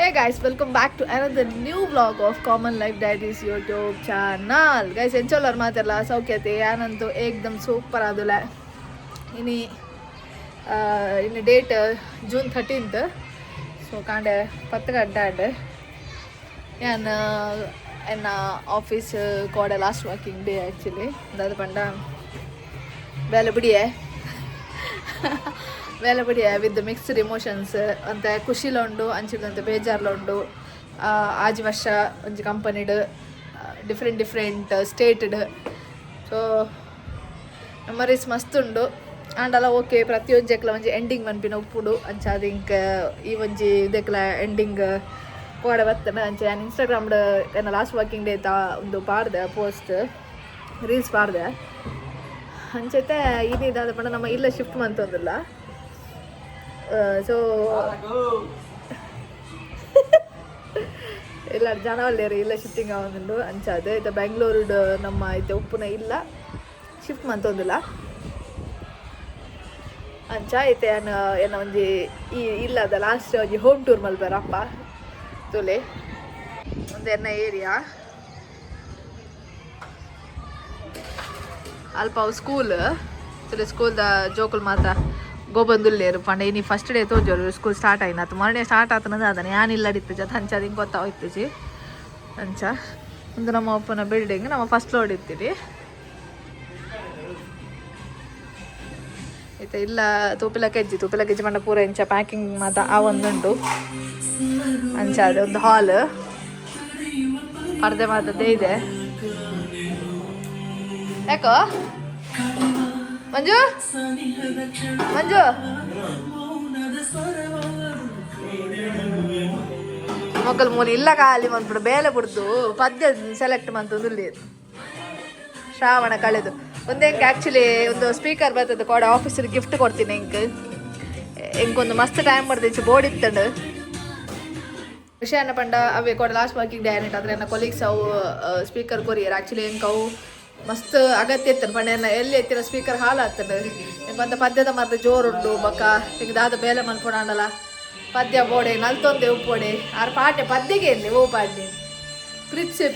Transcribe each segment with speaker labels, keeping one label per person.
Speaker 1: Hey guys, welcome back to another new vlog of Common Life Diaries YouTube channel. Guys, enjoy ಮಾತೆಲ್ಲ ಸೌಖ್ಯತೆ ಯಾನಂತೂ ಏಕ್ದಮ್ super ಆದುಲ್ಲ. ಇನ್ನು date June 13th. So ಕಾಂಡೆ 10 ಗಂಟೆ ನಾನು ಎನ್ನ office ಕೋಡೆ last working day actually ಅದು ಪಂಡ ಬೇಲೆ ಬಿಡಿಯೇ ಬೇಲೆ ಬಿಡಿಯ ವಿತ್ ಮಿಕ್ಸ್ಡ್ ಇಮೋಷನ್ಸ್ ಅಂತ ಖುಷಿಲ ಉಂಡು ಅಂಚಿದಂತೆ ಬೇಜಾರ್ಲ ಉಂಡು ಆಜಿ ವರ್ಷ ಒಂಜಿ ಕಂಪನಿಡ್ ಡಿಫ್ರೆಂಟ್ ಸ್ಟೇಟ್ಡ್ ಸೊ ಮೆಮರೀಸ್ ಮಸ್ತ್ ಉಂಡು ಆಂಡಲ ಓಕೆ ಪ್ರತಿಯೊಂಜಕ್ಲ ಒಂಜಿ ಎಂಡಿಂಗ್ ಮನ್ಪಿನ ಉಪ್ಪುಡು ಅಂಚ ಅದು ಇಂಕ ಈ ಒಂಜಿ ಇದಕ್ಲ ಎಂಡಿಂಗ್ ಕೋಡೆ ಬರ್ತನ ಅಂಚೆ ನಾನು ಇನ್ಸ್ಟಾಗ್ರಾಮ್ಡ್ ಏನ ಲಾಸ್ಟ್ ವರ್ಕಿಂಗ್ ಡೇ ಒಂದು ಪಾಡ್ದೆ ಪೋಸ್ಟ್ ರೀಲ್ಸ್ ಪಾಡ್ದೆ ಅಂಚೈತೆ ಇದಾದ ಪಂಡ ನಮ್ಮ ಇಲ್ಲ ಶಿಫ್ಟ್ ಮಂತೊಂದಿಲ್ಲ ಸೊ ಇಲ್ಲ ಜನವಲ್ಲೇರು ಇಲ್ಲ ಶಿಫ್ಟಿಂಗ್ ಆವೊಂದುಂಡು ಅಂಚಾದು ಇತ್ತೆ ಬೆಂಗಳೂರು ನಮ್ಮ ಇತ್ತೆ ಉಪ್ಪುನ ಇಲ್ಲ ಶಿಫ್ಟ್ ಮಂತೊಂದಿಲ್ಲ ಅಂಚ ಐತೆ ಏನ ಒಂಜಿ ಈ ಇಲ್ಲದ ಲಾಸ್ಟ್ ಒಂಜಿ ಹೋಮ್ ಟೂರ್ ಮಲ್ಪೇರ ಅಪ್ಪ ತುಲೆ ಒಂದು ಎನ್ನ ಏರಿಯಾ ಅಲ್ಪ ಅವು ಸ್ಕೂಲ್ ತುಲೆ ಸ್ಕೂಲ್ದ ಜೋಕುಲು ಮಾತ್ರ ಗೋಬಂದುಲ್ಲೇರು ಪಂಡ ಇನಿ ಫಸ್ಟ್ ಡೇ ತೋಜೋರು ಸ್ಕೂಲ್ ಸ್ಟಾರ್ಟ್ ಆಯ್ತು ಮರನೇ ಸ್ಟಾರ್ಟ್ ಆತನದ ಅದನ್ನ ಯಾನ್ ಇಲ್ಲಡಿತ್ತು ಅಂಚ ಅದು ಹಿಂಗೆ ಗೊತ್ತಾಗ್ತಿಜಿ ಅಂಚ ಒಂದು ನಮ್ಮ ಒಪ್ಪನ ಬಿಲ್ಡಿಂಗ್ ನಮ್ಮ ಫಸ್ಟ್ ಫ್ಲೋರ್ ಇರ್ತೀವಿ ಆಯ್ತಾ ಇಲ್ಲ ತೂಪಿಲ ಕೆಜ್ಜಿ ಪಂಡ ಪೂರ ಇಂಚ ಪ್ಯಾಕಿಂಗ್ ಮಾತ ಆ ಒಂದುಂಟು ಅಂಚ ಅದು ಒಂದು ಹಾಲ್ ಪರ್ದೆ ಮಾತದ್ದೇ ಇದೆ ಯಾಕೋ ಮಂಜು ಮೊಕ್ಕಲ್ ಮೂಲಿ ಇಲ್ಲ ಖಾಲಿ ಮಂತ್ಬಿಡು ಬೇಲೆ ಬಿಡ್ದು ಪದ್ಯ ಸೆಲೆಕ್ಟ್ ಮಂತಂದು ಶ್ರಾವಣ ಕಳೆದು ಒಂದೇಂಗೆ ಆ್ಯಕ್ಚುಲಿ ಒಂದು ಸ್ಪೀಕರ್ ಬರ್ತದೆ ಕೊಡ ಆಫೀಸಿಗೆ ಗಿಫ್ಟ್ ಕೊಡ್ತೀನಿ ಎಂಗೊಂದು ಮಸ್ತ್ ಟೈಮ್ ಬರ್ದಿಚ್ಚು ಬೋರ್ಡ್ ಇತ್ತಂಡು ವಿಷಯನ ಪಂಡ ಅವೇ ಕೊಡ ಲಾಸ್ಟ್ ವರ್ಕಿಂಗ್ ಡೇ ಏನಿಟ್ಟು ಆದರೆ ನನ್ನ ಕೊಲೀಗ್ಸ್ ಅವು ಸ್ಪೀಕರ್ ಕೊರಿಯರ್ ಆ್ಯಕ್ಚುಲಿ ಹೆಂಗೆ ಅವು ಮಸ್ತ್ ಅಗತ್ಯ ಇತ್ತನು ಪಂಡ ಎಲ್ಲಿ ಎತ್ತಿನ ಸ್ಪೀಕರ್ ಹಾಲು ಆಗ್ತದೆ ಹೆಂಗೊಂದು ಪದ್ಯದ ಮಾತ್ರ ಜೋರುಂಡು ಬೊಕ್ಕ ಈಗ ದಾದ ಬೇಲೆ ಮಲ್ಪೊಂಡಲ್ಲ ಪದ್ಯ ಬೋಡೆ ನಲ್ತೊಂದೆ ಉಪ್ಪೋಡೆ ಆರು ಪಾಟೆ ಪದ್ಯಗೆ ಎಲ್ಲಿ ಓ ಪಾಡ್ನೆ ಪ್ರಿಚ್ಸೆ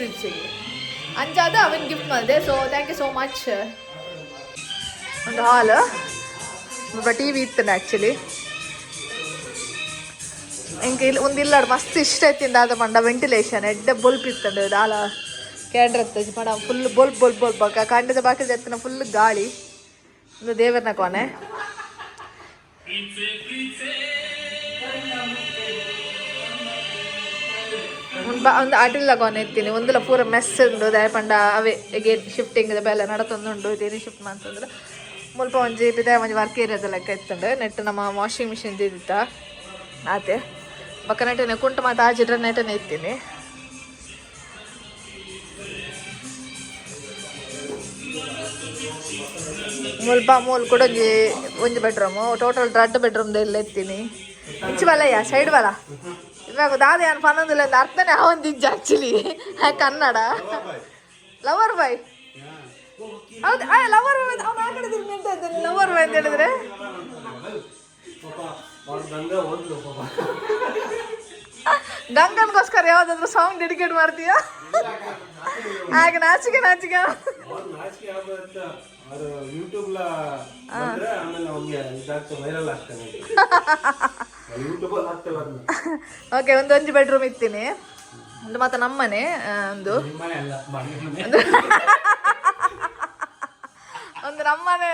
Speaker 1: ಅಂಚಾದ ಅವನ್ ಗಿಫ್ಟ್ ಮಾಡಿದೆ so thank you so much ಒಂದು ಹಾಲ್ ಟಿ ವಿ ಇತ್ತನ ಆ್ಯಕ್ಚುಲಿ ಎಂಗೆ ಇಲ್ಲಿ ಒಂದಿಲ್ಲ ಮಸ್ತ್ ಇಷ್ಟ ಐತಿಂದ ಆದ ಪಂಡ ವೆಂಟಿಲೇಷನ್ ಎಡ್ಡೆ ಬಲ್ಪ್ ಇತ್ತಂಡು ದಾಲ ಕ್ಯಾಂಡ್ರ್ ಎತ್ತಜಿ ಪಂಡ ಫುಲ್ ಬಲ್ಪ್ ಬಕ್ಕ ಕಂಡದ ಬಾಕಿದ ಎತ್ತನ ಫುಲ್ ಗಾಳಿ ಒಂದು ದೇವರನ ಕೊನೆ ಒಂದು ಅಟಿಲ್ಲ ಕೊನೆ ಎತ್ತೀನಿ ಒಂದಿಲ್ಲ ಪೂರ ಮೆಸ್ ಉಂಡು ದಯ ಪಂಡ ಅವೇ ಎಗೇನ್ ಶಿಫ್ಟಿಂಗ್ ಬೆಲ್ಲ ನಡತೊಂದುಂಡು ಇದೇನು ಶಿಫ್ಟ್ ಮಾಡ್ತಂದ್ರೆ ಮುಲ್ಪ ಒಂಜಿ ಬಿದ ಒಂಜಿ ವರ್ಕ್ ಏರಿಯಾದ ಲೆಕ್ಕ ಇತ್ತಂಡು ನೆಟ್ಟು ನಮ್ಮ ವಾಷಿಂಗ್ ಮಿಷಿನ್ ಇದ್ದಿತ್ತ ಆತೆ ಬಕ್ಕ ನೆಟ್ಟನೆ ಕುಂಟು ಮಾತು ಆಜಿಡ್ರೆ ನೆಟ್ಟನೆ ಇತ್ತೀನಿ ಮುಲ್ಪ ಮೂಲ್ ಕೂಡ ಒಂಜಿ ಬೆಡ್ರೂಮು ಟೋಟಲ್ 2 ಬೆಡ್ರೂಮ್ದು ಎಲ್ಲ ಎತ್ತೀನಿ ಇಂಚು ಬಲಯ್ಯ ಸೈಡ್ ಬಲ ಇವಾಗ ದಾದ ಏನು ಪನ್ನೊಂದಿಲ್ಲ ಅಂತ ಅರ್ಥನೇ ಅವಂದಿಜ್ಜ ಆ್ಯಕ್ಚುಲಿ ಕನ್ನಡ ಲವರ್ ಬಾಯ್ ಹೌದು ಲವರ್ ಬಾಯ್ ಅವ್ನು ಆ ಕಡೆ ನಿಂತ ಇದ್ದಾನೆ ಲವರ್ ಬಾಯ್ ಅಂತ ಹೇಳಿದ್ರೆ ಗಂಗನ್ಗೋಸ್ಕರ ಯಾವ್ದಾದ್ರು ಸಾಂಗ್ ಡೆಡಿಕೇಟ್ ಮಾಡ್ತೀಯಾ ಹಾಗೆ ನಾಚಿಕೆ ಓಕೆ ಒಂದೊಂದು ಬೆಡ್ರೂಮ್ ಇತ್ತೀನಿ ಒಂದು ಮತ್ತೆ ನಮ್ಮನೆ ಒಂದು ನಮ್ಮನೆ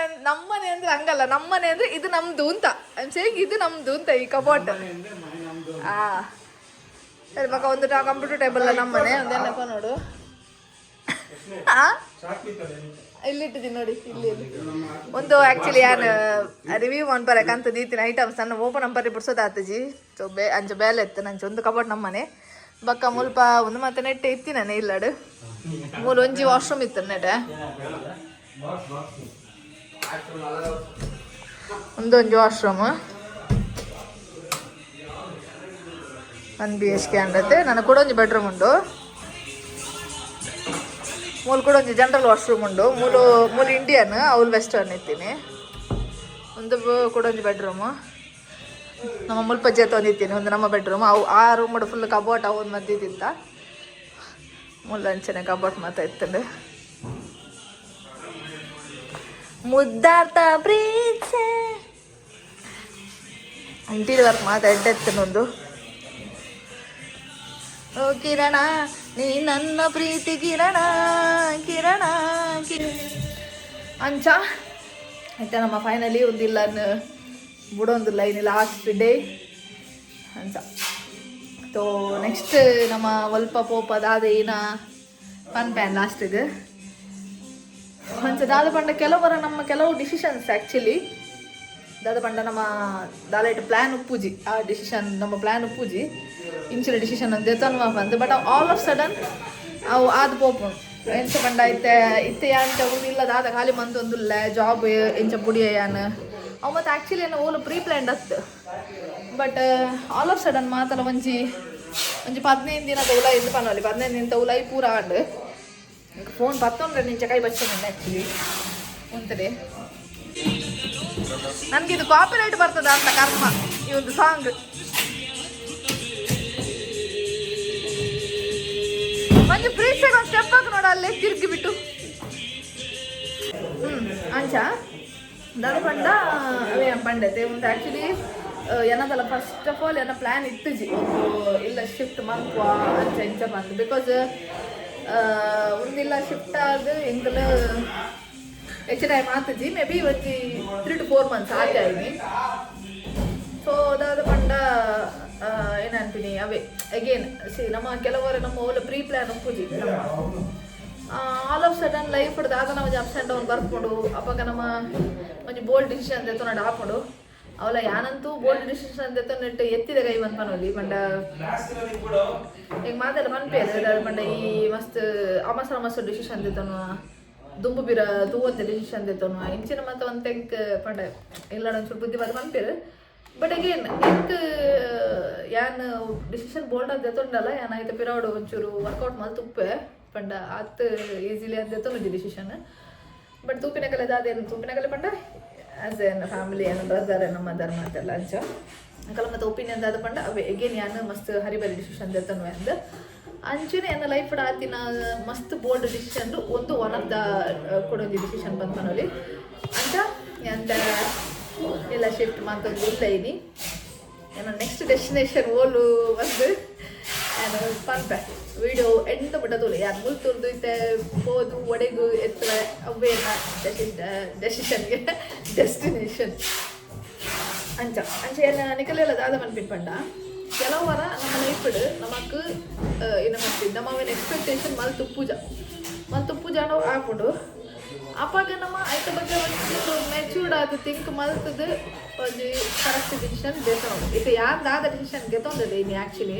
Speaker 1: ಅಂದ್ರೆ ಹಂಗಲ್ಲ ನಮ್ಮನೆ ಅಂದ್ರೆ ಇದು ನಮ್ದು ಅಂತ ಸೇಗ್ ಇದು ನಮ್ದು ಅಂತ ಈ ಕಬೋಟ್ ಸರಿ ಮಕ್ಕ ಒಂದು ಕಂಪ್ಯೂಟರ್ ಟೇಬಲ್ ನಮ್ಮನೆ ಒಂದೇನಪ್ಪ ನೋಡು ಇಲ್ಲಿಟ್ಟಿದ್ದೀನಿ ನೋಡಿ ಇಲ್ಲಿ ಒಂದು ಆ್ಯಕ್ಚುಲಿ ಯಾನು ರಿವ್ಯೂ ಮಾಡ್ಬರಕಂತ ದೀತಿನ ಐಟಮ್ಸ್ ನನ್ನ ಓಪನ್ ನಂಬರ್ ಬಿಡ್ಸೋದಾತಜಿ ಸೊ ಅಂಚ ಬೇಲೆ ಇತ್ತು ನಂಚೆ ಒಂದು ಕಬೋರ್ಡ್ ನಮ್ಮನೆ ಬಕ್ಕ ಮುಲ್ಪ ಒಂದು ಮತ್ತೆ ನೆಟ್ಟೆ ಇತ್ತಿ ನಾನು ಇಲ್ಲಾಡು ಮೂರು ಒಂಜಿ ವಾಶ್ರೂಮ್ ಇತ್ತು ನೆಟ್ಟೆ ಒಂದೊಂದು ವಾಶ್ರೂಮ್ 1 BHK ಅಂಡತ್ತೆ ನನಗೆ ಕೂಡ ಒಂದು ಬೆಡ್ರೂಮ್ ಉಂಡು ಮೂಲು ಕೂಡ ಒಂದು ಜನರಲ್ ವಾಶ್ರೂಮ್ ಉಂಡು ಮೂಲು ಇಂಡಿಯನ್ ಅವ್ಲು ವೆಸ್ಟರ್ನ್ ಇತ್ತೀನಿ ಒಂದು ಕೂಡ ಒಂದು ಬೆಡ್ರೂಮು ನಮ್ಮ ಮುಲ್ಪಜ್ಜೆ ತಂದಿದ್ದೀನಿ ಒಂದು ನಮ್ಮ ಬೆಡ್ರೂಮ್ ಅವು ಆ ರೂಮ್ ಫುಲ್ ಕಬೋಟ್ ಅವು ಒಂದು ಮದ್ದಿದ್ದಿತ್ತ ಮುಲ್ಲಂಚನೆ ಕಬೋಟ್ ಮಾತಾ ಇತ್ತಂಡೆ ಮುದ್ದಾರ್ಥ ಪ್ರೀತ್ಸೆ ಇಂಟೀರಿಯರ್ ವರ್ಕ್ ಮಾತಾ ಎಡ್ಡೆತ್ತನೊಂದು ಓ ಕಿರಣ ನೀ ನನ್ನ ಪ್ರೀತಿ ಕಿರಣ ಕಿರಣ ಅಂಚ ಆಯ್ತಾ ನಮ್ಮ ಫೈನಲಿ ಒಂದಿಲ್ಲ ಬಿಡೊಂದಿಲ್ಲ ಏನಿಲ್ಲ ಲಾಸ್ಟ್ ಡೇ ಅಂತ ತೋ ನೆಕ್ಸ್ಟ್ ನಮ್ಮ ಒಲ್ಪ ಪೋಪದಾದ ಏನ ಪನ್ ಪ್ಯಾನ್ ಲಾಸ್ಟ್ ಇದು ಅಂಚ ದಾದ ಪಂಡ ಕೆಲವು ಡಿಸಿಷನ್ಸ್ ಆ್ಯಕ್ಚುಲಿ ದಾದ ಪಂಡ ನಮ್ಮ ದಾಲೈಟ್ ಪ್ಲ್ಯಾನ್ ಉಪ್ಪುಜಿ ಆ ಡಿಸಿಷನ್ ನಮ್ಮ ಪ್ಲ್ಯಾನ್ ಉಪ್ಪುಜಿ ಇಂಚಿನ ಡಿಸಿಷನ್ ಅಂತ ಎತ್ತನ್ವ ಬಂದು ಬಟ್ ಆಲ್ ಆಫ್ ಸಡನ್ ಅವು ಆದ ಪೋಪುಂಡು ಎಂಚ ಪಂಡ ಇತ್ತೆ ಯಾಂಚ ಇಲ್ಲ ದಾದ ಖಾಲಿ ಮಂತೊಂದುಲ್ಲ ಜಾಬ್ ಎಂಚ ಪುಡಿಯಾನ ಅವು ಮತ್ತು ಆ್ಯಕ್ಚುಲಿ ಏನು ಓಲು ಪ್ರೀ ಪ್ಲ್ಯಾಂಡ್ ಅತ್ತು ಬಟ್ ಆಲ್ ಆಫ್ ಸಡನ್ ಮಾತಲ್ಲ ಒಂಜಿ 15 ದಿನ ತೌಲ ಇದು ಪನವಲ್ಲಿ 15 ದಿನ ತೌಲ ಪೂರ ಆಂಡ್ ಫೋನ್ 11 ನಿಂಚ ಕೈ ಬಚ್ಚನೆ ಆ್ಯಕ್ಚುಲಿ ಉಂತದೆ ನನಗಿದು ಕಾಪಿರೈಟ್ ಬರ್ತದ ಅಂತ ಕರ್ಮ ಈ ಒಂದು ಸಾಂಗ್ ಮಂಜು ಪ್ರೀಸೆಗೆ ಒಂದು ಸ್ಟೆಪ್ ಹಾಕಿ ನೋಡ ಅಲ್ಲೇ ತಿರುಗಿ ಬಿಟ್ಟು ಅಂಚ ದಾದ ಪಂಡ ಅವೇ ಪಂಡತೆ ಒಂದು ಆ್ಯಕ್ಚುಲಿ ಏನದಲ್ಲ ಫಸ್ಟ್ ಆಫ್ ಆಲ್ ಏನೋ ಪ್ಲ್ಯಾನ್ ಇತ್ತುಜಿ ಒಂದು ಇಲ್ಲ ಶಿಫ್ಟ್ ಮನ್ಕುವ ಅಂಚ ಇಂಚ ಬಂದು ಬಿಕಾಸ್ ಒಂದಿಲ್ಲ ಶಿಫ್ಟ್ ಆದ ಎಂಕಲ ಹೆಚ್ಚು ಟೈಮ್ ಆತಜಿ ಮೇ ಬಿ ಒಂದು 3 to 4 months ಆಗಿ ಸೊ ಅದಾದ ಪಂಡ ಏನಂತೀನಿ ಅವೇ ಅಗೇನ್ ನಮ್ಮ ಕೆಲವರು ನಮ್ಮ ಓಲು ಪ್ರೀ ಪ್ಲ್ಯಾನ್ ಉಪ್ಪುಜಿ ಆಲ್ ಆಫ್ ಸಡನ್ ಲೈಫ್ ದಾದ ನಾವು ಅಪ್ಸ್ ಆ್ಯಂಡ್ ಡೌನ್ ಬರ್ಕೊಂಡು ಅಪ್ಪಾಗ ನಮ್ಮ ಒಂದು ಬೋಲ್ಡ್ ಡಿಸಿಷನ್ ತೆತ್ತು ನಾಡು ಹಾಕೊಂಡು ಅವಳ ಯಾನಂತೂ ಬೋಲ್ಡ್ ಡಿಸಿಷನ್ ತೆತ್ತು ನೆಟ್ಟು ಎತ್ತಿದ ಕೈ ಬಂದು ಪನೋಲಿ ಪಂಡ ಈಗ ಮಾತೆಲ್ಲ ಮನ್ಪೇರು ಪಂಡ ಈ ಮಸ್ತ್ ಅಮಸ ಡಿಸಿಷನ್ ತೆತ್ತನು ದುಂಬು ಬಿರ ತೂವಂತೆ ಡಿಸಿಷನ್ ತೆತ್ತನು ಇಂಚಿನ ಮತ್ತು ಒಂದು ತೆಂಕ್ ಪಂಡ ಇಲ್ಲ ಒಂಚೂರು ಬುದ್ಧಿವಾದ ಮನ್ಪೇರು ಬಟ್ ಅಗೇನ್ ಎಂಕ್ ಯಾನ್ ಡಿಸಿಷನ್ ಬೋಲ್ಡ್ ಅಂತ ತೆತ್ತುಂಡಲ್ಲ ಏನಾಯ್ತು ಪಿರಾಡು ಒಂಚೂರು ವರ್ಕೌಟ್ ಮಾಡಿ ತುಪ್ಪೆ ಪಂಡ ಆತ್ ಈಸಿಲಿ ಅಂತ ತೆತ್ತೊಂದು ಡಿಸಿಷನ್ ಬಟ್ ತೂಪಿನ ಕಲೆ ಅದೇನು ತೂಪಿನ ಕಲೆ ಪಂಡ ಆ್ಯಸ್ ಎನ್ ಫ್ಯಾಮಿಲಿ ಏನು ಬ್ರದರ್ ನಮ್ಮ ಮದರ್ ಮಾತೆಲ್ಲ ಅಂಚ ಅಂಕಲ್ ಮತ್ತು ಒಪಿನಿಯನ್ ದಾದ ಪಂಡ ಅವೇ ಎಗೇನ್ ಯಾನ್ ಮಸ್ತ್ ಹರಿಬರಿ ಡಿಸಿಷನ್ ತೆತ್ತನು ಅಂದ ಅಂಚನೆ ನನ್ನ ಲೈಫ್ ಆತಿನ ಮಸ್ತ್ ಬೋಲ್ಡ್ ಡಿಸಿಷನ್ ಒಂದು ಒನ್ ಆಫ್ ದ ಕೊಡೊಂದು ಡಿಸಿಷನ್ ಬಂದ್ಪನೋಲಿ ಅಂತ ಎಂತ ಎಲ್ಲ ಶಿಫ್ಟ್ ಮಾಡ್ಕೊಂಡು ಇಲ್ಲ ಇನಿ ಏನೋ ನೆಕ್ಸ್ಟ್ ಡೆಸ್ಟಿನೇಷನ್ ಓಲು ಬಂದು ಏನು ಪನ್ಪೆ ವಿಡಿಯೋ ಎಂತ ಬಿಟ್ಟದಲ್ಲ ಯಾರು ಮುಲ್ತುರ್ದು ಇತ್ತೆ ಹೋದು ಒಡೆಗು ಎತ್ತರ ಅವೇನ ಡೆಸಿಷನ್ಗೆ ಡೆಸ್ಟಿನೇಷನ್ ಅಂಚ ಏನು ನಿಕಲೆಲ್ಲ ದಾದ ಮನ್ಪಿಟ್ಪಂಡ ಕೆಲವರ ನಮ್ಮ ಲೈಫ್ಡ್ ನಮಕ್ ಏನು ಮಾಡ್ತಿದ್ದು ನಮ್ಮ ಅವನ ಎಕ್ಸ್ಪೆಕ್ಟೇಷನ್ ಮಲ್ತು ಪೂಜಾನು ಹಾಕೊಂಡು ಅಪ್ಪಾಗ ನಮ್ಮ ಐತ ಬಗ್ಗೆ ಒಂದು ಮೆಚ್ಯೂರ್ಡ್ ಆದ ಥಿಂಕ್ ಮಲ್ತದ್ದು ಒಂದು ಕರೆಕ್ಟ್ ಡಿಸಿಷನ್ ಗೆತ್ತೋದು ಇದು ಯಾರು ದಾದ ಡಿಸಿಷನ್ ಗೆತ್ತೊಂದದೆ ಇನ್ನು ಆ್ಯಕ್ಚುಲಿ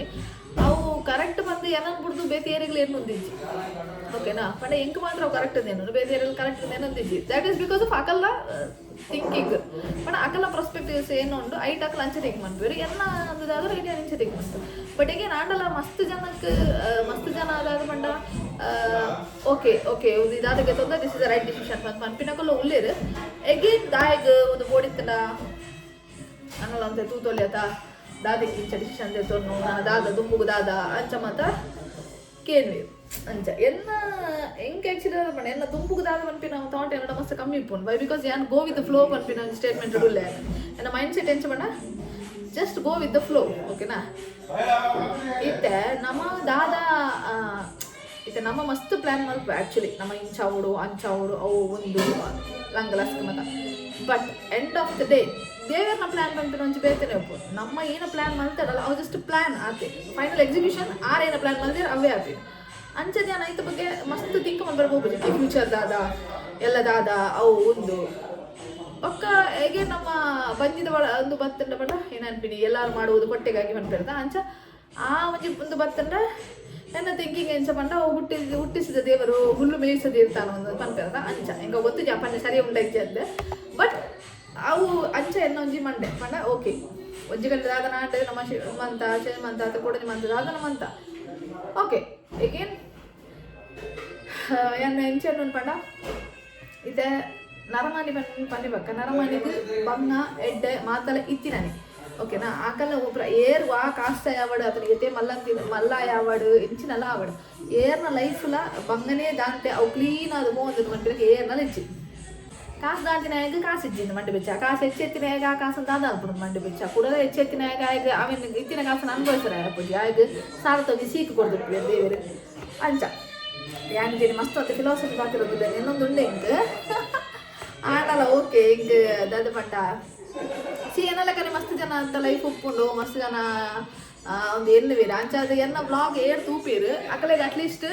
Speaker 1: ಅವು ಕರೆಕ್ಟ್ ಬಂದು ಏನನ್ನು ಬಿಡ್ದು ಬೇತೆ ಏರಿಗಳು ಏನು ಹೊಂದಿದ್ಜಿ ಓಕೆನಾ ಪಂಡ ಎಂಕ್ ಮಾತ್ರ ಅವು ಕರೆಕ್ಟ್ ಏನು ಬೇತೆ ಏರಿಯಲ್ಲಿ ಕರೆಕ್ಟ್ ಏನು ಹೊಂದಿದ್ಜಿ ದ್ಯಾಟ್ ಈಸ್ ಬಿಕಾಸ್ ಆಫ್ ಅಕಲ್ಲ ಥಿಂಕಿಂಗ್ ಪಂಡ ಅಕಲ್ಲ ಪರ್ಸ್ಪೆಕ್ಟಿವ್ಸ್ ಏನು ಉಂಟು ಐಟ್ ಅಕಲ್ಲ ಅಂಚೆ ಥಿಂಕ್ ಮಾಡ್ತೀವಿ ಎಲ್ಲ ಅಂದಾದ್ರೆ ಐಟ್ ಅಂಚೆ ಥಿಂಕ್ ಮಾಡ್ತೀವಿ ಬಟ್ ಈಗ ನಾಡಲ್ಲ ಮಸ್ತ್ ಜನ ಅದಾದ ಪಂಡ ಓಕೆ ಒಂದು ಇದಾದಕ್ಕೆ ತೊಂದರೆ this is the right decision ಅಂತ ಮನ್ಪಿನಕಲ್ಲ ಉಳ್ಳೇರು ಎಗೇನ್ ದಾಯಗ್ ಒಂದು ಬೋಡಿತ್ತಡ ಅನ್ನಲ್ಲ ಅಂತ ತೂತೊಲಿ ಆತ ದಾದಕ್ಕೆ ಇಂಚ ಡಿಸಿಷನ್ ತೆತ್ತೊನ್ನು ದಾದ ದುಂಬುಗು ದಾದ ಅಂಚ ಮಾತ ಕೇಳಿ ಅಂಚ ಎನ್ನ ಎಂಕ್ ಆ್ಯಕ್ಚುಲಿ ಪಂಡ ಎನ್ನ ದುಂಬುಗು ದಾದ ಪನ್ಪಿನ ಥಾಟ್ ಏನಡ ಮಸ್ತ್ ಕಮ್ಮಿ ಇಪ್ಪುಂಡು ಬೈ ಬಿಕಾಸ್ ಯಾನ್ ಗೋ ವಿತ್ ದ ಫ್ಲೋ ಪನ್ಪಿನ ಸ್ಟೇಟ್ಮೆಂಟ್ ಇಡುಲ್ಲೆ ಎನ್ನ ಮೈಂಡ್ ಸೆಟ್ ಎಂಚ ಪಂಡ just go with the flow ಓಕೆನಾ ಇತ್ತೆ ನಮ್ಮ ದಾದ ಇತ್ತೆ ನಮ್ಮ ಮಸ್ತ್ ಪ್ಲ್ಯಾನ್ ಮಲ್ಪ ಆ್ಯಕ್ಚುಲಿ ನಮ್ಮ ಇಂಚಾವುಡು ಅಂಚಾವುಡು ಅವು ಒಂದು ಲಂಗಲಸ್ಕ ಮತ but end of the day ದೇವರನ್ನ ಪ್ಲ್ಯಾನ್ ಬಂತು ಒಂಚು ಬೇತೇನೆ ಒಪ್ಪು ನಮ್ಮ ಏನು ಪ್ಲ್ಯಾನ್ ಮಾಡ್ತಾರಲ್ಲ ಅವು ಜಸ್ಟ್ ಪ್ಲ್ಯಾನ್ ಆತೆ ಫೈನಲ್ ಎಕ್ಸಿಕ್ಯೂಷನ್ ಆರೇನು ಪ್ಲ್ಯಾನ್ ಮಾಡಿದ್ರೆ ಅವೇ ಆತೆ ಅಂಚೆ ನಾನು ಐತ ಬಗ್ಗೆ ಮಸ್ತ್ ಥಿಂಕ್ ಮಾಡಿ ಬರ್ಬೋದು ಫ್ಯೂಚರ್ ದಾದ ಎಲ್ಲ ದಾದ ಅವು ಒಂದು ಒಕ್ಕ ಹೇಗೆ ನಮ್ಮ ಬಂದಿದ ಒಂದು ಬತ್ತಂಡ ಬಡ ಏನು ಅನ್ಪಿನಿ ಎಲ್ಲರೂ ಮಾಡುವುದು ಹೊಟ್ಟೆಗಾಗಿ ಬಂದ್ಬಿಡ್ದ ಅಂಚ ಆ ಒಂದು ಬತ್ತಂಡ ನನ್ನ ಥಿಂಕಿಂಗ್ ಎಂಚ ಪಂಡ ಹುಟ್ಟಿಸಿದ ದೇವರು ಹುಲ್ಲು ಮೇಯಿಸದೆ ಇರ್ತಾನೆ ಒಂದು ಪನ್ಪೇರದ ಅಂಚ ಹೆಂಗ ಗೊತ್ತು ಜಾಪನ್ ಸರಿ ಉಂಡೈತಿ ಅಂದೆ ಬಟ್ ಅವು ಅಂಚ ಎನ್ನ ಒಂಜಿ ಮಂಡೆ ಪಂಡ ಓಕೆ ಒಂಜಿ ಗಂಟೆ ದಾದ ನಾಟೆ ನಮ್ಮ ಮಂತ ಶನಿಮಂತ ಅಥವಾ ಕೊಡದಿ ಮಂತ ದಾದನ ಮಂತ ಓಕೆ ಏಗೇನ್ ಎನ್ನ ಎಂಚ ಪಂಡ ಇತ್ತೆ ನರಮಾನಿ ಪನ್ನಿ ಬಕ್ಕ ನರಮಾನಿದು ಬಂಗ ಎಡ್ಡೆ ಮಾತಲ ಇತ್ತಿನಾನೆ ఓకేనా ఆకల్లో ఊపిరి ఏర్ వా కాస్త యావాడు అతను అయితే మళ్ళా యావాడు ఎంచినలా ఆవాడు ఏర్న లైఫ్లో బంగనే దాంతే అವು క్లీನ್ ಅದು ಹೋದ ಮಂಟಿಗೆ ಏರ್ನಲ್ಲಿ ಹೆಚ್ಚಿ ಕಾಸು ದಾಂತಿನಾಗ ಕಾಸು ಇಜ್ಜಿಂದು ಮಂಡಿ ಬೆಚ್ಚ ಕಾಸು ಹೆಚ್ಚೆತ್ತಿನಾಗ ಆ ಕಾಸನ್ನು ದಾದಾಪುಡು ಮಂಡಿ ಬೆಚ್ಚ ಕೂಡ ಹೆಚ್ಚೆತ್ತಿನಾಗ ಆಗ ಅವನು ಇತ್ತಿನ ಕಾಸನ್ನು ಅನುಭವಿಸ್ತಾರೆ ಅಪ್ಪಜಿ ಆಗ ಸಾಲ ತಗಿ ಸೀಕು ಕೊಡ್ತಿರ್ತೀವಿ ದೇವರು ಅಂಚ ಯಾನಿಗೆ ಮಸ್ತ್ ಅಂತ ಫಿಲಾಸಫಿ ಪಾತಿರೋದಿಲ್ಲ ಇನ್ನೊಂದು ಉಂಡೆ ಹಿಂಗೆ ಆಡಲ್ಲ ಓಕೆ ಹಿಂಗೆ ದಾದ ಪಂಡ ಏನೆಲ್ಲ ಕರೆ ಮಸ್ತ್ ಜನ ಅಂತ ಲೈಫ್ ಒಪ್ಕೊಂಡು ಮಸ್ತ್ ಜನ ಒಂದು ಎನ್ನು ಬೇರೆ ಅಂಚ ಅದು ಎನ್ನ ಬ್ಲಾಗ್ ಏರ್ ತೂಪೇರು ಅಕ್ಕಲೆಗೆ ಅಟ್ಲೀಸ್ಟ್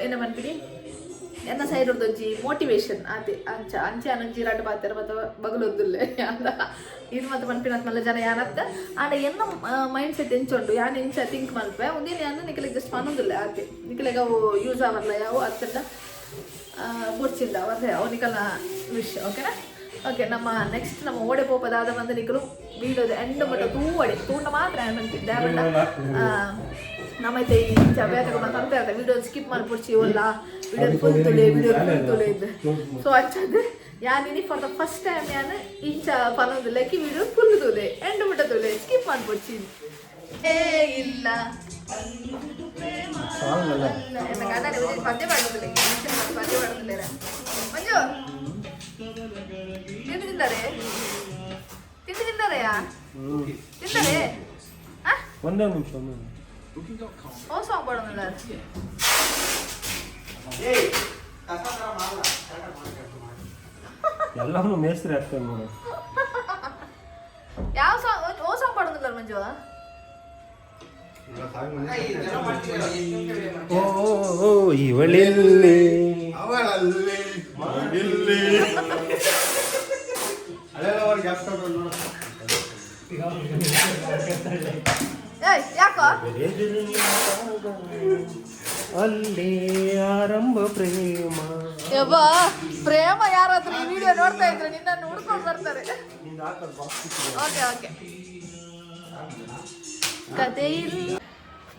Speaker 1: ಏನ ಮನ್ಪಿಡಿ ಎನ್ನ ಸೈಡ್ ಹೊಡೆದೊಂಜಿ ಮೋಟಿವೇಶನ್ ಆತಿ ಅಂಚ ಅಂಚೆ ಅನಂಜಿ ರಾಟ ಪಾತಾರೆ ಮತ್ತು ಬಗಲೊದ್ದುಲ್ಲೆ ಅಂದ ಇದು ಮತ್ತು ಮನ್ಪಿನ ಮಲ್ಲ ಜನ ಯಾನತ್ತ ಆಡ ಎನ್ನ ಮೈಂಡ್ ಸೆಟ್ ಎಂಚುಂಡು ಯಾನ್ ಎಂಚ ಥಿಂಕ್ ಮಲ್ಪೆ ಒಂದೇನು ಯಾನು ನಿಖಲಿಗೆ ಜಸ್ಟ್ ಪನ್ನೊಂದಿಲ್ಲ ಆತಿ ನಿಖಲಿಗೆ ಅವು ಯೂಸ್ ಆವಲ್ಲ ಯಾವ ಅತ್ತಂಡ ಬುಡ್ಸಿಂದ ಅವರೇ ಅವನಿಕಲ್ಲ ವಿಷಯ ಓಕೆನಾ ಓಕೆ ನಮ್ಮ ನೆಕ್ಸ್ಟ್ ನಮ್ಮ ಓಡೆ ಪೋಪದಾದ ಬಂದು ನಿಖಲು ವೀಡಿಯೋದ ಎಂಡ್ ಮಟ್ಟ ತೂವಡೆ ತೂಂಡ ಮಾತ್ರ ಅನ್ಕೊಂತಿದ್ದೆ ಬಟ್ ನಮ್ಮೈತೆ ಇಂಚ ಬೇಟಗ ಅಂತ ಇರ್ತಾರೆ ವಿಡಿಯೋ ಸ್ಕಿಪ್ ಮಾಡಿ ಬಿಡ್ಸಿ ಒಲ್ಲ ವಿಡಿಯೋ ಫುಲ್ ತುಲೆ ಇದ್ದೆ ಸೊ ಹಚ್ಚದು ಯಾನಿನಿ ಫಾರ್ ದ ಫಸ್ಟ್ ಟೈಮ್ ಯಾನು ಇಂಚ ಪನ್ನೊಂದಿಲ್ಲ ಕಿ ವಿಡಿಯೋ ಫುಲ್ ತುಲೆ ಎಂಡ್ ಮಟ್ಟ ತುಲೆ ಸ್ಕಿಪ್ ಮಾಡಿಬಿಡ್ಸಿ ಏ ಇಲ್ಲ ಪದ್ಯ ಮಾಡೋದಿಲ್ಲ ಪದ್ಯ ಮಾಡೋದಿಲ್ಲ ಮಂಜು ತಿಂದಿದ್ದಾರೆ ತಿಂದಿದ್ದಾರೆಯಾ ತಿಂದರೆ
Speaker 2: ಒಂದೇ ನಿಮಿಷ
Speaker 1: ಓ ಸಾಂಗ್ ಮಾಡೋದಿಲ್ಲ
Speaker 2: ಎಲ್ಲರೂ ಮೇಸ್ತ್ರಿ ಆಗ್ತದೆ ನೋಡಿ
Speaker 1: ಯಾವ ಸಾಂಗ್ ಓ ಸಾಂಗ್ ಮಾಡೋದಿಲ್ಲ ಮಂಜು
Speaker 2: ಓ ಇವಳೆಲ್ಲಿ
Speaker 3: ಅವಳಲ್ಲಿ ಮಗಿಲ್ಲಿ
Speaker 1: ಯಾಕೋ
Speaker 2: ಅಲ್ಲಿ ಆರಂಭ ಪ್ರೇಮ
Speaker 1: ಯಬ್ಬಾ ಪ್ರೇಮ ಯಾರಾದ್ರೂ ಈ ವಿಡಿಯೋ ನೋಡ್ತಾ ಇದ್ರೆ ನಿನ್ನನ್ನು ಹುಡ್ಕೊಂಡು ಬರ್ತಾರೆ ಓಕೆ ಓಕೆ ಕತೆ ಇಲ್ಲ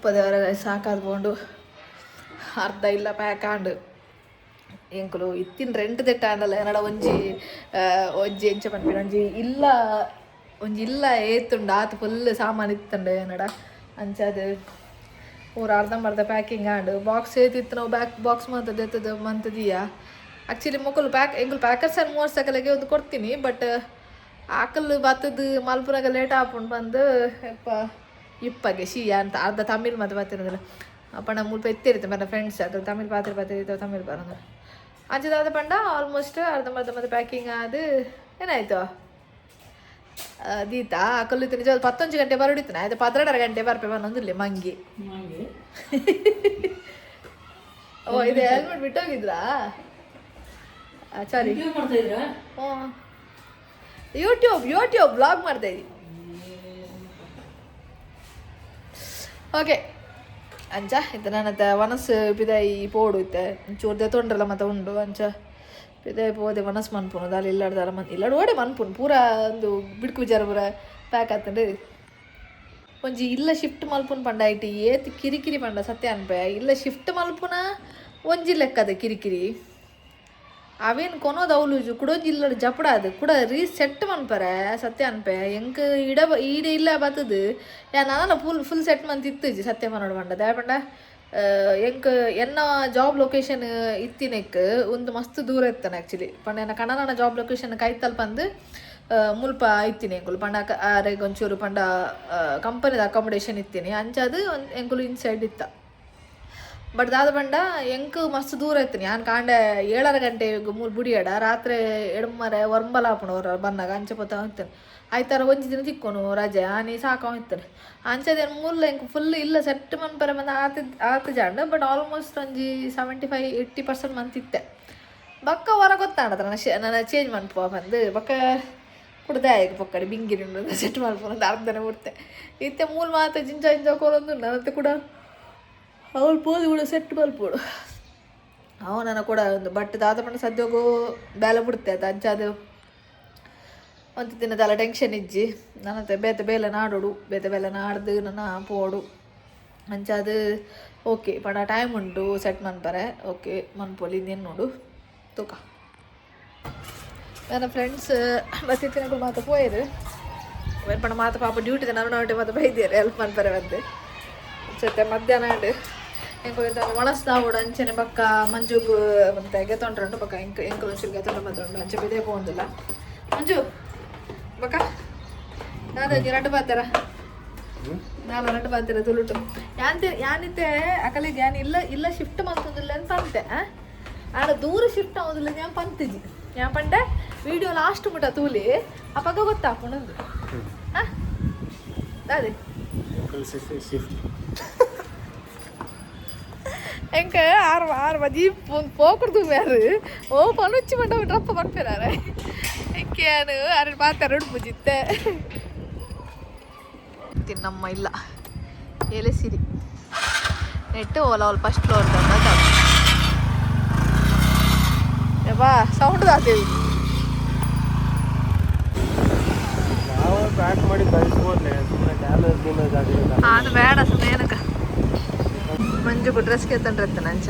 Speaker 1: ಪದವರ ಸಾಕಾದ್ಕೊಂಡು ಅರ್ಧ ಇಲ್ಲ ಪ್ಯಾಕ್ ಆಂಡು ಎಂಕುಲು ಇತ್ತಿನ ರೆಂಟ್ ತೆಟ್ಟಾಂಡಲ್ಲ ಏನಡ ಒಂಜಿ ಎಂಚ ಪನ್ಪಿನ ಒಂಜಿ ಇಲ್ಲ ಒಂಜಿ ಇಲ್ಲ ಏತುಂಡು ಆತು ಫುಲ್ ಸಾಮಾನು ಇತ್ತಂಡೆ ಏನಡ ಅಂಚದು ಊರು ಅರ್ಧಂಬರ್ಧ ಪ್ಯಾಕಿಂಗ್ ಆಂಡು ಬಾಕ್ಸ್ ಏತಿತ್ತು ನಾವು ಬಾಕ್ಸ್ ಮಂತದ್ದು ಎತ್ತದು ಮಂತದೀಯ ಆ್ಯಕ್ಚುಲಿ ಮೊಕ್ಕಲು ಎಂಕುಲು ಪ್ಯಾಕರ್ಸ್ ಆ್ಯಂಡ್ ಮೋರ್ಸ್ ಸಕಲೆಗೆ ಒಂದು ಕೊಡ್ತೀನಿ ಬಟ್ ಆಕಲು ಬತ್ತದು ಮಲ್ಪುರಾಗ ಲೇಟ್ ಹಾಕೊಂಡು ಬಂದು ಇಪ್ಪಗೆ ಶೀಯ ಅಂತ ಅರ್ಧ ತಮಿಳ್ ಮತ್ತೆ ಬರ್ತಿರೋದಿಲ್ಲ ಅಪ್ಪ ನಮ್ಮ ಮುಲ್ಪ ಎತ್ತಿರುತ್ತೆ ನನ್ನ ಫ್ರೆಂಡ್ಸ್ ಅದು ತಮಿಳ್ ಪಾತ್ರೆ ತಮಿಳ್ ಬರೋದು ಅಂಚದಾದ ಪಂಡ ಆಲ್ಮೋಸ್ಟ್ ಅರ್ಧಂಬರ್ಧ ಮತ್ತೆ ಪ್ಯಾಕಿಂಗ್ ಅದು ಏನಾಯ್ತು ದೀತಾ ಕಲ್ಲು ನಿಜ 11 ಗಂಟೆ ಬರೋಡಿತ್ತು ಆಯ್ತು 12 ಗಂಟೆ ಬರ್ಪೆ ಬಂದೊಂದಿಲ್ಲ ಮಂಗಿ ಓ ಇದು ಹೆಲ್ಮೆಟ್ ಬಿಟ್ಟೋಗಿದ್ರಾ ಸಾರಿ ಹ್ಞೂ ಯೂಟ್ಯೂಬ್ ಬ್ಲಾಗ್ ಮಾಡ್ತಾ ಇದ್ದೀನಿ ಓಕೆ ಅಂಚ ಇದು ನನ್ನದ ವನಸ್ ಪಿದಾಯಿ ಪೋಡು ಇತ್ತೆ ಚೂರ್ದೆ ತೊಂಡ್ರಲ್ಲ ಮತ್ತೆ ಉಂಡು ಅಂಚ ಪಿದಾಯಿ ಪೋದೆ ವನಸ್ ಮನ್ಪುನು ದಾಲಿ ಇಲ್ಲಾಡ್ದಾರ ಇಲ್ಲಾಡು ಓಡೆ ಮನ್ಪುನು ಪೂರ ಒಂದು ಬಿಡ್ಕು ವಿಚಾರ ಪೂರ ಪ್ಯಾಕ್ ಆಗ್ತಂಡೆ ಒಂಜಿ ಇಲ್ಲ ಶಿಫ್ಟ್ ಮಲ್ಪುನು ಪಂಡ ಐಟಿ ಏತ್ ಕಿರಿಕಿರಿ ಪಂಡ ಸತ್ಯ ಅನ್ಪೆ ಇಲ್ಲ ಶಿಫ್ಟ್ ಮಲ್ಪುನ ಒಂಜಿ ಲೆಕ್ಕದ ಕಿರಿಕಿರಿ ಅವೇನು ಕೊನೋದು ಅವಲು ಕುಡೋಜಿ ಇಲ್ಲ ಜಪಡ ಅದು ಕೂಡ ರೀಸೆಟ್ ಮನ್ಪರೆ ಸತ್ಯ ಅನ್ಪೆ ಎಂಕ್ ಈಡ ಇಲ್ಲ ಬತ್ತದು ನಾನಲ್ಲ ಫುಲ್ ಸೆಟ್ ಮಂತಿತ್ತು ಸತ್ಯ ಮನೋಡು ಪಂಡ ದೇ ಪಂಡ ಎಂಕ್ ಎನ್ನ ಜಾಬ್ ಲೊಕೇಶನ್ ಇತ್ತಿನೆಕ್ ಒಂದು ಮಸ್ತ್ ದೂರ ಇತ್ತಾನೆ ಆ್ಯಕ್ಚುಲಿ ಪಂಡ ಎನ್ನ ಕನ್ನಡ ಜಾಬ್ ಲೊಕೇಶನ್ ಕೈತಲ್ ಬಂದು ಮುಲ್ಪ ಇತ್ತೀನಿ ಎಂಕುಲು ಪಂಡ ಆರೆಗ್ ಒಂಚೂರು ಪಂಡ ಕಂಪನಿದ ಅಕಾಮಡೇಷನ್ ಇತ್ತೀನಿ ಅಂಚದು ಎಂಕುಲು ಇನ್ಸೈಡ್ ಇತ್ತ ಬಟ್ ದಾದ ಪಂಡ ಎಂಕ್ ಮಸ್ತ್ ದೂರ ಇತ್ತೀನಿ ನಾನು ಕಾಂಡೆ 7 ಗಂಟೆಗೆ ಮೂರು ಬುಡಿಯಾಡ ರಾತ್ರಿ ಎಡಮರೆ ವರ್ಂಬಲಾಪಣವ್ರು ಬಂದಾಗ ಅಂಚೆ ಪೊತ್ತ ಹೋಗ್ತೇನೆ ಆಯ್ತಾರ ಒಂಜಿ ದಿನ ತಿಕ್ಕೋನು ರಜೆ ಆನಿ ಸಾಕ ಹೋಗ್ತೇನೆ ಅಂಚದೇನು ಮೂಲ ಎಂಕ್ ಫುಲ್ ಇಲ್ಲ ಸೆಟ್ ಮನ್ಪರೆ ಬಂದು ಆತು ಜಾಂಡು ಬಟ್ ಆಲ್ಮೋಸ್ಟ್ ಒಂಜಿ 75-80% ಮಂತಿತ್ತೆ ಬಕ್ಕ ಹೊರ ಗೊತ್ತಾಡತ್ರ ನನ್ನ ಚೇಂಜ್ ಮನ್ಪುವ ಬಂದು ಬಕ್ಕ ಕುಡ್ದೆ ಆಯ್ತು ಪಕ್ಕಡಿ ಬಿಂಗಿರಿ ಸೆಟ್ ಮಲ್ಪು ಅರ್ಧನೇ ಬಿಡ್ತೆ ಇತ್ತೆ ಮೂಲ ಮಾತು ಜಿಂಜ ಕೋಲೊಂದು ನನ್ನತ್ತೆ ಕೂಡ ಅವಳು ಪೋದು ಕೂಡ ಸೆಟ್ ಮಲ್ಪೋಡು ಅವನನ್ನು ಕೂಡ ಒಂದು ಬಟ್ ದಾದ ಪಂಡ ಸದ್ಯೋಗು ಬೇಲೆ ಬಿಡುತ್ತೆ ಅದು ಅಂಚದು ಒಂದು ದಿನದಲ್ಲ ಟೆನ್ಷನ್ ಇಜ್ಜಿ ನನ್ನತ್ತೆ ಬೇಲೆ ನಾಡೋಡು ಬೇಲೆ ನಾಡ್ದು ನನ್ನ ಪೋಡು ಅಂಚದು ಓಕೆ ಪಂಡ ಟೈಮ್ ಉಂಟು ಸೆಟ್ ಮನ್ಪರೆ ಓಕೆ ಮನ್ಪೋಲಿ ಇನ್ನೇನು ನೋಡು ತೂಕ ನನ್ನ ಫ್ರೆಂಡ್ಸ್ ಬತ್ತಿತ್ತಿನಗಳು ಮಾತ್ರ ಪೋಯರು ಪಣ ಮಾತ ಪಾಪ ಡ್ಯೂಟಿ ನರನೋಟೆ ಮತ್ತೆ ಬೈದಿದ್ದಾರೆ ಹೆಲ್ಪ್ ಮಾಡ್ತಾರೆ ಬಂದು ಜೊತೆ ಮಧ್ಯಾಹ್ನ ಹೆಂಗೆ ಒಳಸ್ತಾ ಕೂಡ ಅಂಚೆನೆ ಪಕ್ಕ ಮಂಜುಗು ಮತ್ತೆ ಗೆತ್ತೊಂಡ್ರು ಪಕ್ಕ ಎಂಕಲ್ ಒಂಚೂರು ಗೆತ್ತೊಂಡು ಬಂದ್ರಂಡು ಅಂಚೆ ಬಿದೇ ಹೋಗಿಲ್ಲ ಮಂಜು ಬಕ್ಕ ನಾನು ಎರಡು ಬಾತಾರ ನಾನು ಎರಡು ಬಾತಾರ ತುಳುಟು ಯಾನಿತ್ತೆ ಅಕಲಿಗೆ ಯಾನ್ ಇಲ್ಲ ಶಿಫ್ಟ್ ಮಾಡ್ತದಿಲ್ಲ ಅಂತ ಅಂತೆ ಆಡ ದೂರ ಶಿಫ್ಟ್ ಆಗೋದಿಲ್ಲ ഞാൻ ಪಂತಿಜಿ ഞാൻ ಪಂಡೆ ವಿಡಿಯೋ ಲಾಸ್ಟ್ ಮುಟ್ಟ ತೂಲಿ ಅಪ್ಪಾಗ ಗೊತ್ತಾಪುಣಂದು ಅದೇ ಎಂಕ ಆರು ಬಜಿ போக்குறது வேறு ஓ பனுச்சு மட்டும் ட்ரப்ப பண்றாரு ಎಂಕೇನು ಅರೆ ಮಾತಾಡೋಡು ಮುಜಿತ್ತೆ ತಿನ್ನಮ್ಮ ಇಲ್ಲ ಎಲೆ ಸಿರಿ ನೆಟ್ಟು ಓಲ ಅವಳು ಫಸ್ಟ್ ಫ್ಲೋರ್ ಬಾ ಸೌಂಡ್ ಆತೇವಿ
Speaker 2: ಪ್ಯಾಕ್ ಮಾಡಿ ಕಳಿಸ್ಬೋದ್ಲೆ ಸುಮ್ಮನೆ ಡ್ಯಾಮೇಜ್
Speaker 1: ಅದು ಬೇಡ ಸುಮ್ಮನೆ ಏನಕ್ಕ ಮಂಜುಗೂ ಡ್ರೆಸ್ಗೆ ತಂದಿರ್ತಾನೆ ಅಂಚ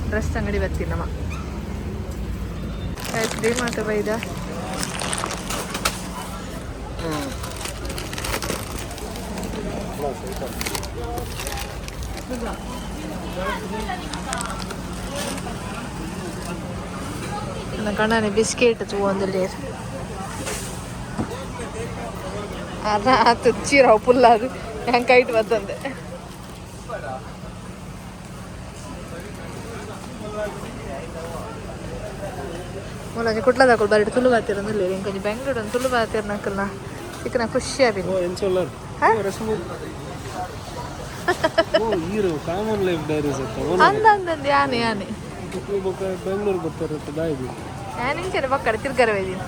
Speaker 1: ಡ್ರೆಸ್ ಅಂಗಡಿ ಬರ್ತೀನಮ್ಮ ಆಯ್ತು ಮಾತ ಬೈದ കണ്ണാന് ബിസ്ക്കറ്റ് പോകുന്നില്ലേ അതാ തെച്ചിരോ പുല്ലാത് ഞങ്ങൾക്കായിട്ട് വന്നത് ಮುಲಾಜಿ ಕುಟ್ಲದಾಕಲು ಬರಡು ತುಳು ಬಾತಿರೊಂದಿಲ್ಲ ಇಂಕೊಂಚ ಬೆಂಗಳೂರು ತುಳು ಬಾತಿರ್ನಕ್ಕಲ್ಲ ಸಿಕ್ಕನ ಖುಷಿ ಆಗಿದೆ ಅಂದಂದು ಯಾನೆ ಯಾನೆ
Speaker 2: ಬೆಂಗಳೂರು ಬರ್ತಾರತ್ತೆ ಬಾಯಿಗೆ
Speaker 1: ഞാൻ ഇങ്ങനെ പക്കട തിരുക്കര വേദിന്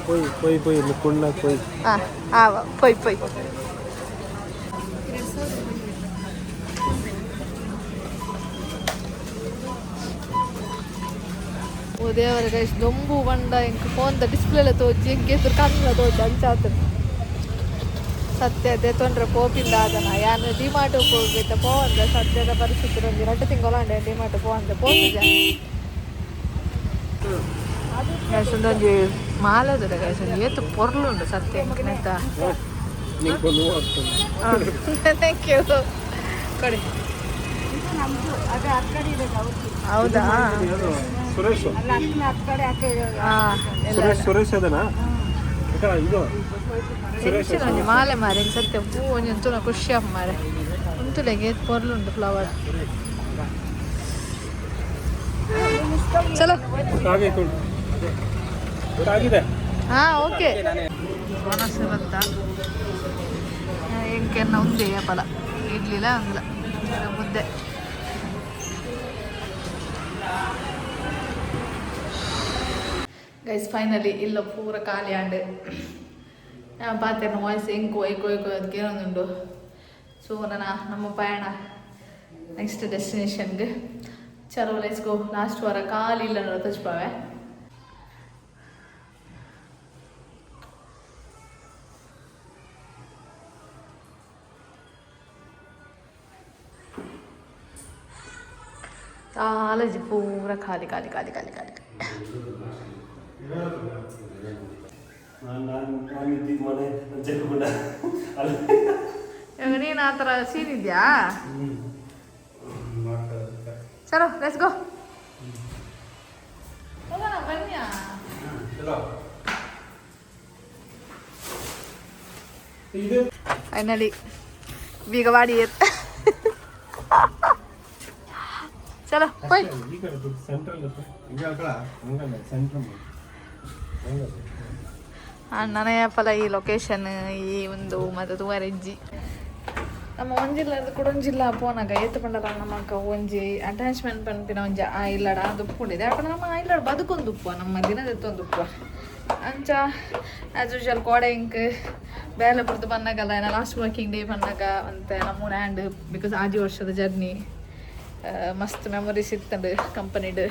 Speaker 1: പോയി ಓ ದೇವರ ಗೈಸ್ ದೊಂಬು ಬಂಡ ಇಂಕ ಫೋನ್ದ ಡಿಸ್ಪ್ಲೇಲ ತೋಜಿ ಇಂಕ ಎದುರು ಕಣ್ಣಿಲ ತೋಜಿ ಅಂಚಾತನ ಸತ್ಯ ಅದೇ ತೊಂದರೆ ಪೋಪಿಂದ ಆದನ ಯಾನು ಡಿಮಾರ್ಟ್ ಹೋಗ್ಬೇಕ ಪೋವಂದ ಸದ್ಯದ ಪರಿಸ್ಥಿತಿ ಒಂದು 2 ತಿಂಗಳು ಡಿಮಾರ್ಟ್ ಪೋವಂದ ಪೋತಿದ್ದೆ ಗೈಸ್ ಒಂದೊಂದು ಮಾಲದ ಗೈಸ್ ಒಂದು ಏತು ಪೊರ್ಲುಂಡು ಸತ್ಯ ಇಂಕಿನಂತ ಥ್ಯಾಂಕ್ ಯು ಕೊಡಿ ಹೌದಾ
Speaker 2: ಸುರೇಶ್ ಅದನಾ
Speaker 1: ಒಂಜಿ ಮಾಲೆ ಮಾರೆ ಸತ್ಯ ಪೂ ಒಂಜಿ ಒಂತುಲ ಖುಷಿ ಅಪ್ಪ ಮಾರೆ ಒಂತುಲೆಗೆ ಪೊರ್ಲುಂಡು ಫ್ಲವರ್ ಚಲೋ ಹಾ ಓಕೆ ಮನಸ್ಸು ಬಂತ ಎಂಕೆನ್ನ ಉಂದೆ ಫಲ ಇಡ್ಲಿಲ್ಲ ಅಂದಿಲ್ಲ ಮುದ್ದೆ ಗೈಸ್ ಫೈನಲಿ ಇಲ್ಲ ಪೂರ ಖಾಲಿ ಆಂಡ್ ഞാൻ പാത്തേന വായിസ് എങ്കോ ಅದಕ್ಕೆ ಏನೊಂದುಂಡು ಸೊ ನಮ್ಮ ಪಯಣ ನೆಕ್ಸ್ಟ್ ಡೆಸ್ಟಿನೇಷನ್ಗೆ ಚಲೋ ಲೆಟ್ಸ್ ಗೋ ಲಾಸ್ಟ್ ವಾರ ಖಾಲಿ ಇಲ್ಲ ನೋಡ ತಚ್ಪಾವೆ ಕಾಲೇಜ್ ಪೂರ ಖಾಲಿ ನೀನು ಆ ಥರ ಸೀನ್ ಇದೆಯಾ ಚಲೋ ಲೆಟ್ಸ್ ಗೋ ಹೋಗೋಣ ಬನ್ನಿಯಾ ಫೈನಲಿ ಬೀಗವಾಡಿ ಚಲೋ ಹೋಯ್ ಅಣ್ಣನೇ ಫಲ ಈ ಲೊಕೇಶನ್ ಈ ಒಂದು ಮತ್ತು ತುವರೆಜ್ಜಿ ನಮ್ಮ ಒಂಜಿಲ್ಲ ಕೂಡ ಒಂಜಿಲ್ಲ ಪೋನಾಗ ಏತು ಪಂಡಲ ನಮ್ಮಕ್ಕ ಒಂಜಿ ಅಟ್ಯಾಚ್ಮೆಂಟ್ ಪಂಪಿನ ಒಂಜಿ ಆ ಇಲ್ಲಡ ದುಪ್ಕೊಂಡಿದೆ ಯಾಕಂದ್ರೆ ನಮ್ಮ ಆ ಇಲ್ಲಡ ಬದುಕೊಂದು ಉಪ್ಪು ನಮ್ಮ ದಿನದೆತ್ತೊಂದು ಉಪ್ಪು ಅಂಚ ಆ್ಯಸ್ ಯೂಶುವಲ್ ಕೋಡೆ ಇಂಕ್ ಬೇಲೆ ಪುರ್ದು ಬಂದಾಗಲ್ಲ ಏನ ಲಾಸ್ಟ್ ವರ್ಕಿಂಗ್ ಡೇ ಬಂದಾಗ ಅಂತ ನಮ್ಮ ಹ್ಯಾಂಡ್ ಬಿಕಾಸ್ ಆಜಿ ವರ್ಷದ ಜರ್ನಿ ಮಸ್ತ್ ಮೆಮೊರೀಸ್ ಇತ್ತಂಡು ಕಂಪನಿಡ್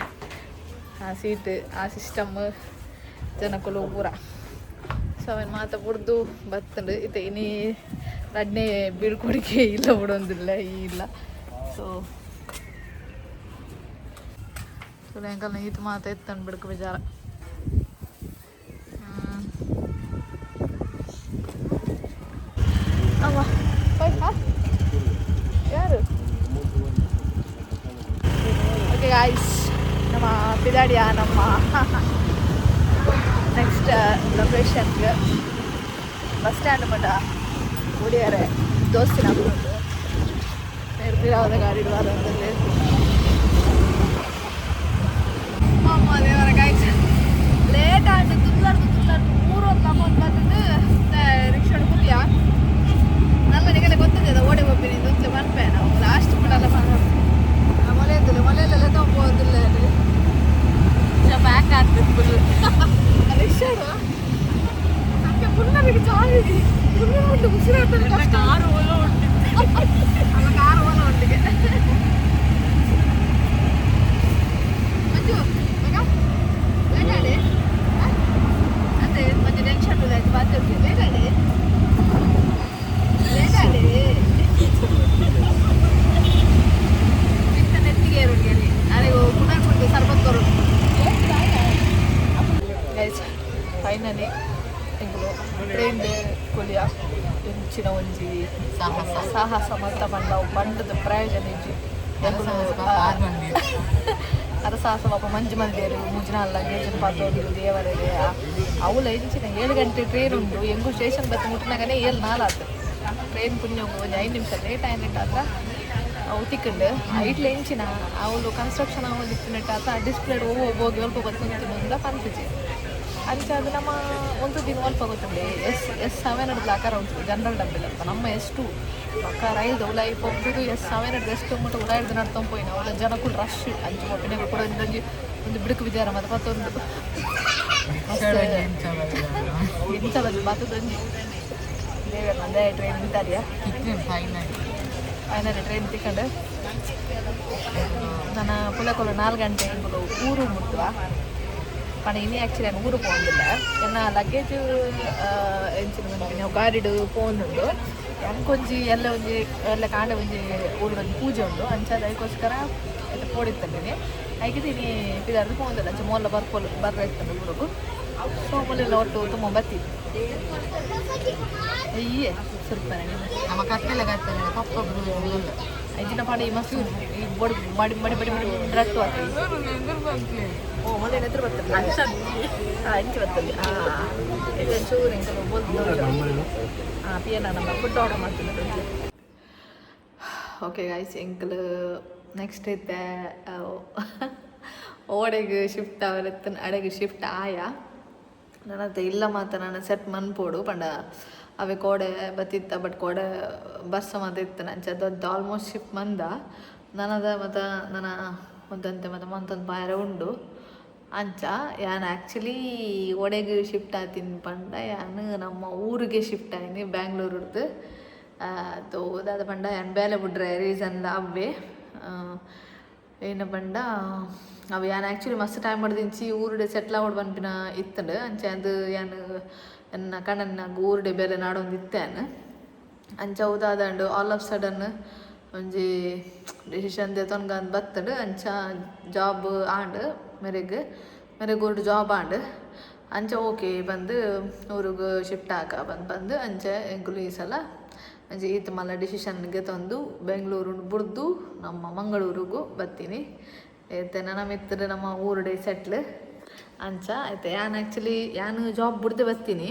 Speaker 1: ಆ ಸೀಟ್ ಆ ಸಿಸ್ಟಮ್ ಜನಕ್ಕಲು ಪೂರ ಸೊ ಅವನು ಮಾತ ಬಿಡ್ದು ಬತ್ತಂಡು ಇತ್ತೆ ಇನಿ ರಡ್ನೆ ಬೀಳ್ಕೊಡಿಕೆ ಇಲ್ಲ ಬಿಡೋದಿಲ್ಲ ಈ ಇಲ್ಲ ಸೊ ಎಂಕಲ್ನ ಈತ ಮಾತ ಎತ್ತಂಡು ಬಿಡ್ಕ ಬೇಜಾರ ಪಿದಾಡಿಯ ನಮ್ಮ ನೆಕ್ಸ್ಟ್ ಲೊಕೇಶನ್ಗೆ ಬಸ್ ಸ್ಟ್ಯಾಂಡ್ ಮಟ್ಟ ಉಡಿಯಾರೆ ದೋಸ್ತಿನ ಹಾಕೊಂಡು ನಿರ್ಬಿರಾದ ಗಾಡಿ ಇಡುವಾರಲ್ಲಿ ಅಮ್ಮ ದೇವರ ಕಾಯ್ಚ ಲೇಟ್ ಆಗಿ ತುಳ್ಳಾಡ್ದು 3 ಹೊತ್ತು ಬಂದಿದ್ದು ರಿಕ್ಷಾ ಹುಡುಕಿಯಾ ನನ್ನ ನಿಗಲೆ ಗೊತ್ತಿದೆ ಅದು ಓಡಿ ಹೋಗ್ತೀನಿ ಮುಂಚೆ ಬಂದ್ಪೆ ನಾವು ಲಾಸ್ಟ್ ಬಿಡಲ್ಲ ಮಾಡೋದು ಮೊಲೆಯಲ್ಲೆಲ್ಲ ತೊಗೋದಿಲ್ಲ ಬ್ಯಾಕ್ ಆಗ್ತದೆ ಫುಲ್ ರಿಕ್ಷಾಡು ನನಗೆ ಫುಲ್ ನನಗೆ ಜಾಲಿ ಫುಲ್ ಉಸಿರಾಡ್ತಾರೆ ಕಾರು ಓಲ ಉಂಟು ಕಾರು ಓಲ ಉಂಟಿಗೆ ಮಂಜು ಲೇಟಾಡಿ ಅದೇ ಮಂಜು ಟೆನ್ಷನ್ ಆಯ್ತು ಬಾತ್ರೂಮ್ಗೆ ಲೇಟಾಡಿ ನೆತ್ತಿಗೆ ರುಡಿಯಲ್ಲಿ ನನಗೆ ಪುನರ್ಕೊಂಡು ಸರ್ಬತ್ ಕೊರು ಫೈನಲಿ ಎಂಗಳು ಟ್ರೈನ್ ಕೊಲಿಯ ಹೆಂಚಿನ ಒಂಜಿ ಸಾಹಸ ಮತ್ತ ಬಂಡದ ಪ್ರಯೋಜನ ಇಜ್ಜಿ ಅದ ಸಾಹಸ ಪಾಪ ಮಂಜು ಮಂದಿಯರು ಮುಜ್ನಾಲ್ಲ ಗೇಜನ್ ಪಾತೋದು ದೇವರಿಗೆ ಅವಳ ಹೆಂಚಿನ 7 ಗಂಟೆ ಟ್ರೈನ್ ಉಂಟು ಎಂಗೂ ಸ್ಟೇಷನ್ ಬಸ್ ಮುಟ್ಟಿನಾಗನೇ 7:04 ಆಯ್ತು ಟ್ರೈನ್ ಪುಣ್ಯ ಒಂದು 5 ನಿಮಿಷ ಲೇಟ್ ಆಯ್ತು ಅವು ತಿಕ್ಕಂಡು ಐಟ್ಲೆ ಹೆಂಚಿನ ಅವಳು ಕನ್ಸ್ಟ್ರಕ್ಷನ್ ಅವಳು ಇತ್ತಿನಟ್ಟಾತ ಡಿಸ್ಪ್ಲೇಡ್ ಹೋಗಿ ಒಲ್ಪ ಗೊತ್ತಿಂದ ಪಂಪಿಜಿ ಅಂಚೆ ಅದು ನಮ್ಮ ಒಂದು ದಿನ ಒಲ್ಪ ಗೊತ್ತುಂಡೆ S7 ಆಕಾರ ಉಂಟು ಜನರಲ್ ಡಬ್ಬಿಲ್ಲ ನಮ್ಮ S2 ಪಕ್ಕ ರೈಲ್ದು ಉಲ ಪೊಬ್ಬದು S7 ಎಷ್ಟು ಮುಟ್ಟು ಉಲಾಯ್ದು ನಡ್ತೊಂಪೋಯಿನ ಅವಳ ಜನಕ್ಕೂ ರಶ್ ಅಂಚೆ ಪೊಪ್ಪಿನಾಗ ಕೂಡ ಒಂದು ಬಿಡುಕು ವಿಚಾರ ಮತ್ತೆ ಮತ್ತೊಂದು ಇಂಚಲದು ಮತ್ತೊಂದು ದೇವರ ಅದೇ ಟ್ರೈನ್ ಬಿದ್ದಾರಿಯಾ ಫೈನಲಿ ಟ್ರೈನ್ ತಿಕ್ಕೊಂಡು ನಾನು ಪುಲಕೊಲು 4 ಗಂಟೆ ಎಂಬುದು ಊರು ಮುಟ್ಟುವ ಪಣ ಇನ್ನೇ ಆ್ಯಕ್ಚುಲಿ ನಾನು ಊರು ಪೋಂದಿಲ್ಲ ನನ್ನ ಲಗೇಜು ಎಂಚಿನ ನಾವು ಗಾಡಿಡು ಪೋನುಂಡು ಎಂಕೊಂಜಿ ಎಲ್ಲ ಕಾಂಡೆ ಒಂಜಿ ಊರಿನ ಪೂಜೆ ಉಂಡು ಅಂಚಾದ ಅದಕ್ಕೋಸ್ಕರ ಇದು ಪೋಡಿತ್ತಂಡಿನಿ ಹಾಗಿದ್ದೀನಿ ಪಿದಾರ್ದು ಪೋಂದಿಲ್ಲ ಅಂಚೆ ಮೊಲ್ಲ ಬರ್ರೈತಂಡು ಊರಿಗೂ ಸೋಮಲೆಲ್ಲ ಒಟ್ಟು ತುಂಬ ಬತ್ತಿತ್ತು ಅಯ್ಯೇ ಸ್ವಲ್ಪ ನಮ್ಮ ಕತ್ತೆಲ್ಲ ಕತ್ತಾರೆ ಪಪ್ಪ ಐದಿನ ಪಾಡಿ ಮಸ್ತು ಈ ಬಡ್ ಮಾಡಿ ರಟ್ಟು ಆಗ್ತದೆ ಓ ಮೊದಲ ಎದುರು ಬರ್ತದೆ ಇಂಚು ಬರ್ತದೆ ಚೂರು ಎಂಕಲು ಬೋದು ಪಿಯನ ನಮ್ಮ ಫುಡ್ ಆರ್ಡರ್ ಮಾಡ್ತೀನಿ ಓಕೆ ಗಾಯ್ಸ್ ಎಂಕಲು ನೆಕ್ಸ್ಟ್ ಐತೆ ಓಡೆಗೆ ಶಿಫ್ಟ್ ಅವರತ್ತು ಅಡೆಗೆ ಶಿಫ್ಟ್ ಆಯಾ ನನ್ನತ್ತೆ ಇಲ್ಲ ಮಾತ್ರ ನಾನು ಸೆಟ್ ಮನ್ಪೋಡು ಪಂಡ ಅವೇ ಕೋಡೆ ಬತ್ತಿತ್ತ ಬಟ್ ಕೋಡೆ ಬಸ್ ಮಾತ ಇತ್ತು ನಂಚೆ ದೊಡ್ಡ ಆಲ್ಮೋಸ್ಟ್ ಶಿಫ್ಟ್ ಮಂದ ನನದ ಮತ್ತು ನನ್ನ ಒಂದಂತೆ ಮತ್ತು ಮಂತೊಂದು ಬಾರ ಉಂಡು ಅಂಚ ಯಾನು ಆ್ಯಕ್ಚುಲಿ ಒಡೆಗೆ ಶಿಫ್ಟ್ ಆತೀನಿ ಪಂಡ ಯಾನು ನಮ್ಮ ಊರಿಗೆ ಶಿಫ್ಟ್ ಆಯ್ನಿ ಬ್ಯಾಂಗ್ಳೂರ್ದು ತೋದಾದ ಪಂಡ ಯಾನು ಬೇಲೆ ಬಿಡ್ರೆ ರೀಸನ್ ಅವೇ ಏನು ಪಂಡ ಅವು ಯಾನು ಆ್ಯಕ್ಚುಲಿ ಮಸ್ತ್ ಟೈಮ್ ಮಾಡ್ದಿಂಚಿ ಊರುಡೆ ಸೆಟ್ಲ್ ಆಗೋಡು ಪನ್ಪಿನ ಇತ್ತಂಡು ಅಂಚೆ ಅದು ಯಾನು ಎನ್ನ ಕಣ್ಣನ ಊರುಡೆ ಬೇರೆ ನಾಡೊಂದು ಇತ್ತೇನು ಅಂಚ ಉದಾದಂಡು ಆಲ್ ಆಫ್ ಸಡನ್ ಒಂಜಿ ಡಿಸಿಷನ್ ದೇತೊನ್ಗ ಅಂದ್ ಬತ್ತಂಡು ಅಂಚ ಜಾಬ್ ಆಂಡು ಮೆರೆಗೆ ಊರು ಜಾಬ್ ಆಂಡು ಅಂಚೆ ಓಕೆ ಬಂದು ಊರಿಗೆ ಶಿಫ್ಟ್ ಆಕ ಬಂದು ಅಂಚೆ ಎಂಕುಲು ಈ ಸಲ ಅಂಚೆ ಈತ ಮಲ್ಲ ಡಿಸಿಷನ್ಗೆ ತಂದು ಬೆಂಗಳೂರು ಬುಡ್ದು ನಮ್ಮ ಮಂಗಳೂರಿಗೂ ಬರ್ತೀನಿ ಐತೆ ನನ್ನ ಮಿತ್ರ ನಮ್ಮ ಊರುಡೆ ಸೆಟ್ಲ್ ಅಂಚ ಐತೆ ಯಾನು ಆ್ಯಕ್ಚುಲಿ ಯಾನು ಜಾಬ್ ಬಿಡ್ದೆ ಬರ್ತೀನಿ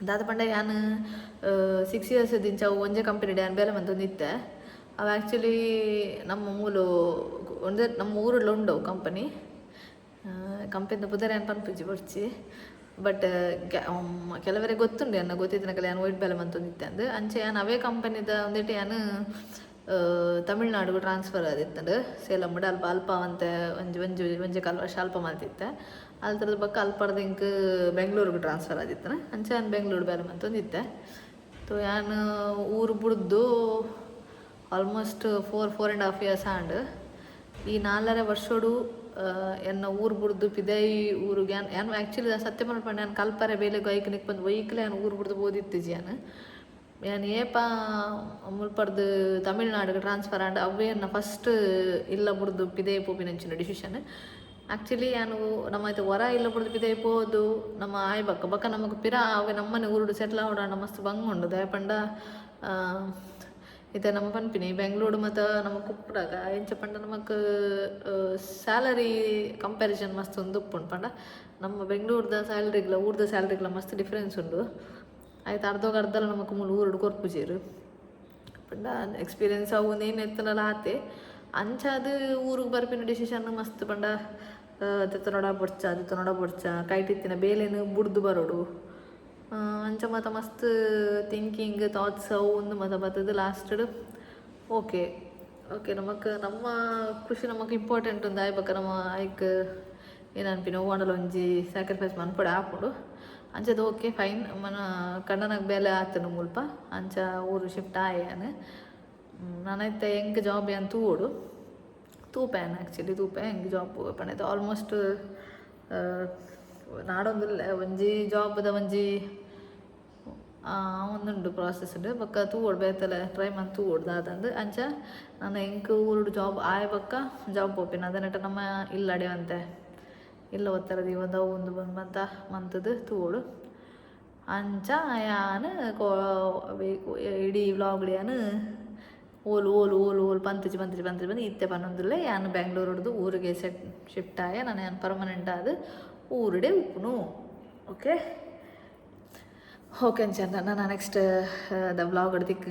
Speaker 1: ದಾದ ಪಂಡ ಯಾನು 6 years ದಿಂಚ ಅವು ಒಂದೇ ಕಂಪನಿ ಯಾನು ಬೇರೆ ಮಂತೊಂದಿತ್ತೆ ಅವು ಆ್ಯಕ್ಚುಲಿ ನಮ್ಮ ಮೂಲು ಒಂದೇ ನಮ್ಮ ಊರಲ್ಲಿ ಉಂಡು ಕಂಪನಿ ಕಂಪನಿದ ಬುಧರ ಏನು ಪನ್ಪುಜಿ ಬರ್ಚಿ ಬಟ್ ಕೆಲವರಿಗೆ ಗೊತ್ತುಂಡು ಯಾನು ಗೊತ್ತಿದ್ದನಕಲ್ಲ ಯಾನು ವೈಟ್ ಬೇಲೆ ಮಂತೊಂದಿತ್ತೆ ಅಂದು ಅಂಚೆ ಯಾನು ಅವೇ ಕಂಪನಿದ ಒಂದೇಟು ಯಾನು ತಮಿಳ್ನಾಡಿಗೂ ಟ್ರಾನ್ಸ್ಫರ್ ಆದಿತ್ತಂಡು ಸೇಲಂ ಬಿಡ ಅಲ್ಪ ಅಂತ ಒಂಜಿ ಕಾಲು ವರ್ಷ ಅಲ್ಪ ಮಾಡ್ತಿತ್ತೆ ಅಲ್ತರದ ಬಕ್ಕ ಅಲ್ಪರ್ದ ಇಂಕ್ ಬೆಂಗಳೂರಿಗೆ ಟ್ರಾನ್ಸ್ಫರ್ ಆದಿತ್ತನ ಅಂಚೆ ನಾನು ಬೆಂಗಳೂರು ಬೇರೆ ಮಂತೊಂದಿತ್ತೆ ತೋ ಯಾನು ಊರು ಬಿಡ್ದು ಆಲ್ಮೋಸ್ಟ್ 4.5 years ಆಂಡು ಈ 4.5 ವರ್ಷಡು ಎನ್ನ ಊರು ಬಿಡ್ದು ಪಿದೈ ಊರಿಗೆ ಯಾನು ಆ್ಯಕ್ಚುಲಿ ಸತ್ಯ ಮಾಡ್ಕೊಂಡು ನಾನು ಕಲ್ಪರೆ ಬೇಲೆ ಗೈಕನಿಗೆ ಬಂದು ವೈಕಲೆ ನಾನು ಊರು ಬಿಡ್ದು ಓದಿತ್ತು ಯಾನು ನಾನು ಏಪ ಮುಲ್ಪಡ್ದು ತಮಿಳ್ನಾಡಿಗೆ ಟ್ರಾನ್ಸ್ಫರ್ ಆಂಡು ಅವೇ ಫಸ್ಟ್ ಇಲ್ಲ ಬಿಡ್ದು ಪಿದೇ ಪೋಪಿನಂಚಿನ ಡಿಸಿಷನ್ ಆ್ಯಕ್ಚುಲಿ ನಾನು ನಮ್ಮ ಆಯ್ತು ಹೊರ ಇಲ್ಲ ಬಿಡ್ದು ಪಿದೇ ಪೋದು ನಮ್ಮ ಆಯ್ ಬಕ್ಕ ನಮಗೆ ಪಿರ ಅವೇ ನಮ್ಮನೆ ಊರುಡು ಸೆಟ್ಲ್ ಆವಡ ಮಸ್ತ್ ಬಂಗುಂಡು ದಯಪಂಡ ಇದು ನಮ್ಮ ಪನ್ಪಿನಿ ಬೆಂಗಳೂರು ಮತ್ತು ನಮ್ಮ ಕುಪ್ಪಡಾಗ ಎಂಚ ಪಂಡ ನಮಕ್ ಸ್ಯಾಲರಿ ಕಂಪ್ಯಾರಿಸನ್ ಮಸ್ತ್ ಒಂದು ಉಪ್ಪುಂಡು ಪಂಡ ನಮ್ಮ ಬೆಂಗಳೂರ್ದ ಸ್ಯಾಲ್ರಿಗ್ಲ ಊರ್ದ ಸ್ಯಾಲ್ರಿಗ್ಲ ಮಸ್ತ್ ಡಿಫ್ರೆನ್ಸ್ ಉಂಡು ಆಯ್ತು ಅರ್ಧೋಗರ್ಧಲ ನಮಕ್ ಮೂಲ ಊರುಡು ಕೊರ್ಪುಜೇರು ಪಂಡ ಎಕ್ಸ್ಪೀರಿಯನ್ಸ್ ಅವು ಏನು ಎತ್ತನಲ್ಲ ಆತೆ ಅಂಚಾದ ಊರಿಗೆ ಬರ್ಪಿನ ಡಿಸಿಷನ್ ಮಸ್ತ್ ಪಂಡ ತಿತ್ತ ಬೊಡ್ಚ ಕೈಟಿತ್ತಿನ ಬೇಲೆನು ಬುಡ್ದು ಬರೋಡು ಅಂಚ ಮಾತ ಮಸ್ತ್ ಥಿಂಕಿಂಗ್ ಥಾಟ್ಸ್ ಅವು ಒಂದು ಮತ ಬರ್ತದೆ ಲಾಸ್ಟಡ್ ಓಕೆ ಓಕೆ ನಮ್ಮ ಖುಷಿ ನಮಗೆ ಇಂಪಾರ್ಟೆಂಟ್ ಒಂದು ಆಯ್ಬೇಕ ನಮ್ಮ ಐಕ್ ಏನು ಅನ್ಪಿನ ಓಣಲ್ ಒಂಜಿ ಸ್ಯಾಕ್ರಿಫೈಸ್ ಮನ್ಪಡೆ ಹಾಕೊಂಡು ಅಂಚದು ಓಕೆ ಫೈನ್ ಮನ ಕಣ್ಣನಾಗ ಬೇಲೆ ಆತನು ಮುಲ್ಪ ಅಂಚ ಊರು ಶಿಫ್ಟ್ ಆಯ್ಯಾನು ನಾನೈತೆ ಹೆಂಗೆ ಜಾಬ್ ಏನು ತೂಪೇನು ಆ್ಯಕ್ಚುಲಿ ತೂಪೆ ಹೆಂಗೆ ಜಾಬ್ ಪಣದು ಆಲ್ಮೋಸ್ಟ್ ನಾಡೊಂದು ಒಂಜಿ ಜಾಬ್ದ ಒಂಜಿ ಒಂದುಂಡು ಪ್ರಾಸೆಸ್ ಉಂಡು ಬೊಕ್ಕ ತೂವೋಡು ಬೇತಲೆ ಟ್ರೈ ಮಾಡಿ ತೂವೋಡು ಅದಂದು ಅಂಚ ನಾನು ಹೆಂಗೆ ಊರುಡು ಜಾಬ್ ಆಯ್ಬಕ್ಕ ಜಾಬ್ ಹೋಪಿನ ಅದನ್ನೆಟ ನಮ್ಮ ಇಲ್ಲ ಅಡೆವಂತೆ ಇಲ್ಲ ಒತ್ತರದಿ ಒಂದು ಬಂತ ಮಂತದು ತೂವೋಡು ಅಂಚ ಯಾನು ಇಡೀ ವ್ಲಾಗ್ಡಿಯಾನು ಓಲು ಪಂತಿಜಿ ಬಂದು ಇತ್ತೆ ಪನ್ನೊಂದುಲ್ಲೆ ಯಾನು ಬೆಂಗಳೂರು ಹೊಡೆದು ಊರಿಗೆ ಶಿಫ್ಟ್ ಆಯ ನಾನು ಯಾನು ಪರ್ಮನೆಂಟ್ ಆದ ಊರುಡೆ ಉಪ್ಪುನು ಓಕೆ ಓಕೆ ಅಂಚ ನಾನು ನೆಕ್ಸ್ಟ್ ದ ವ್ಲಾಗ್ ಹಿಡ್ದಿಕ್ಕ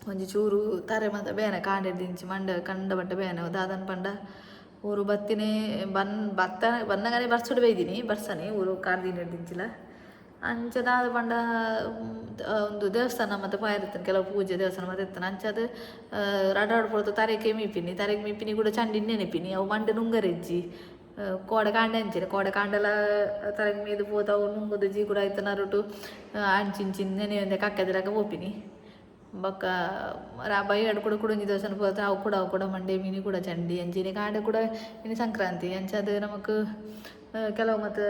Speaker 1: ಒಂಜಿ ಚೂರು ತಾರೆ ಮಾತ ಬೇನೆ ಕಾಂಡಿಡ್ದಿಂಚಿ ಮಂಡ ಕಂಡ ಬಟ್ಟ ಬೇನೆ ದಾದನ್ ಪಂಡ ಊರು ಬತ್ತಿನೇ ಬನ್ನಗಾನೆ ಬರ್ಸುಡು ಬೈದಿನಿ ಬರ್ಸನಿ ಊರು ಕಾರ್ದಿನ ಹಿಡ್ದಿಂಚಿಲ್ಲ ಅಂಚದಾದ ಪಂಡ ಒಂದು ದೇವಸ್ಥಾನ ಮತ್ತು ಪಾಯಿರ್ತಾನೆ ಕೆಲವು ಪೂಜೆ ದೇವಸ್ಥಾನ ಮತ್ತು ಇರ್ತಾನೆ ಅಂಚದು ರಡಾಡ್ಕೊಳ್ತು ತರೆಗೆ ಮೀಪಿನಿ ಕೂಡ ಚಂಡಿ ನೆನಪಿನಿ ಅವು ಮಂಡೆ ನುಂಗರೆಜ್ಜಿ ಕೋಡೆ ಕಾಂಡೆ ಅಂಚಿನ ಕೋಡೆ ಕಾಂಡೆಲ ತಲೆಗೆ ಮೀದು ಪೋತಾವು ನುಂಗುದು ಜೀ ಕೂಡ ಆಯ್ತು ನರುಟು ಅಂಚಿಂಚಿನ ನೆನೆಯೊಂದೆ ಕಕ್ಕದಿರಾಗ ಹೋಪಿನಿ ಬೊಕ್ಕ ಬೈ ಅಡು ಕೂಡ ಕುಡಂಜಿ ದೇವಸ್ಥಾನ ಪೋತ ಅವು ಕೂಡ ಮಂಡೆ ಮೀನಿ ಕೂಡ ಚಂಡಿ ಅಂಚಿನಿ ಕಾಂಡೆ ಕೂಡ ಇನ್ನು ಸಂಕ್ರಾಂತಿ ಅಂಚದು ನಮಕ್ ಕೆಲವು ಮತ್ತು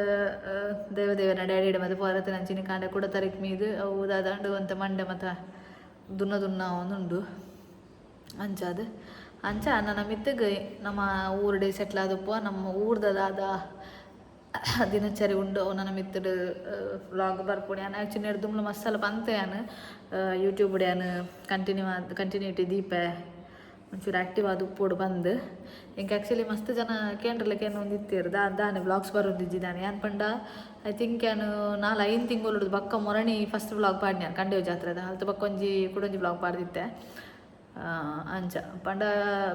Speaker 1: ದೇವನ ಡ್ಯಾಡಿಡ ಮತ್ತು ಪೋರತಿನ ಅಂಚಿನ ಕಾಂಡೆ ಕೂಡ ತರಕ್ ಮೀದು ಅವು ದಾದಂಡು ಅಂತ ಮಂಡೆ ಮತ್ತು ದುನ್ನ ಒಂದುಂಡು ಅಂಚದು ಅಂಚ ನನ್ನ ಮಿತ್ತಗೆ ನಮ್ಮ ಊರುಡೆ ಸೆಟ್ಲ್ ಆದಪ್ಪ ನಮ್ಮ ಊರ್ದಾದ ದಿನಚರಿ ಉಂಡು ಅವು ನನ್ನ ಮಿತ್ತಡು ವ್ಲಾಗ್ ಬರ್ಪುಣಿ ನಾನು ಆ್ಯಕ್ಚುಲಿ ಹಿಡ್ದುಮ್ಲ ಮಸಾಲ ಪಂತೆ ಯಾನು ಯೂಟ್ಯೂಬ್ ಯಾನು ಕಂಟಿನ್ಯೂಟಿ ದೀಪೆ ಒಂಚೂರು ಆ್ಯಕ್ಟಿವ್ ಆದ ಉಪ್ಪೋಡು ಬಂದು ಇಂಕ ಆ್ಯಕ್ಚುಲಿ ಮಸ್ತ್ ಜನ ಕೇಂದ್ರಕ್ಕೆ ಏನು ಒಂದು ಇತ್ತಿರು ದಾನೆ ವ್ಲಾಗ್ಸ್ ಬರೋದಿದ್ದಾನೆ ಏನು ಪಂಡ ಐ ಥಿಂಕ್ ಏನು 4-5 ತಿಂಗಳು ಬಕ್ಕ ಮೊರಣಿ ಫಸ್ಟ್ ವ್ಲಾಗ್ ಪಾಡ್ನಿ ನಾನು ಕಂಡೇವು ಜಾತ್ರೆದ ಅಲ್ತು ಬಕ್ಕ ಒಂಜಿ ವ್ಲಾಗ್ ಪಾಡ್ದಿತ್ತೆ ಅಂಚ ಪಂಡ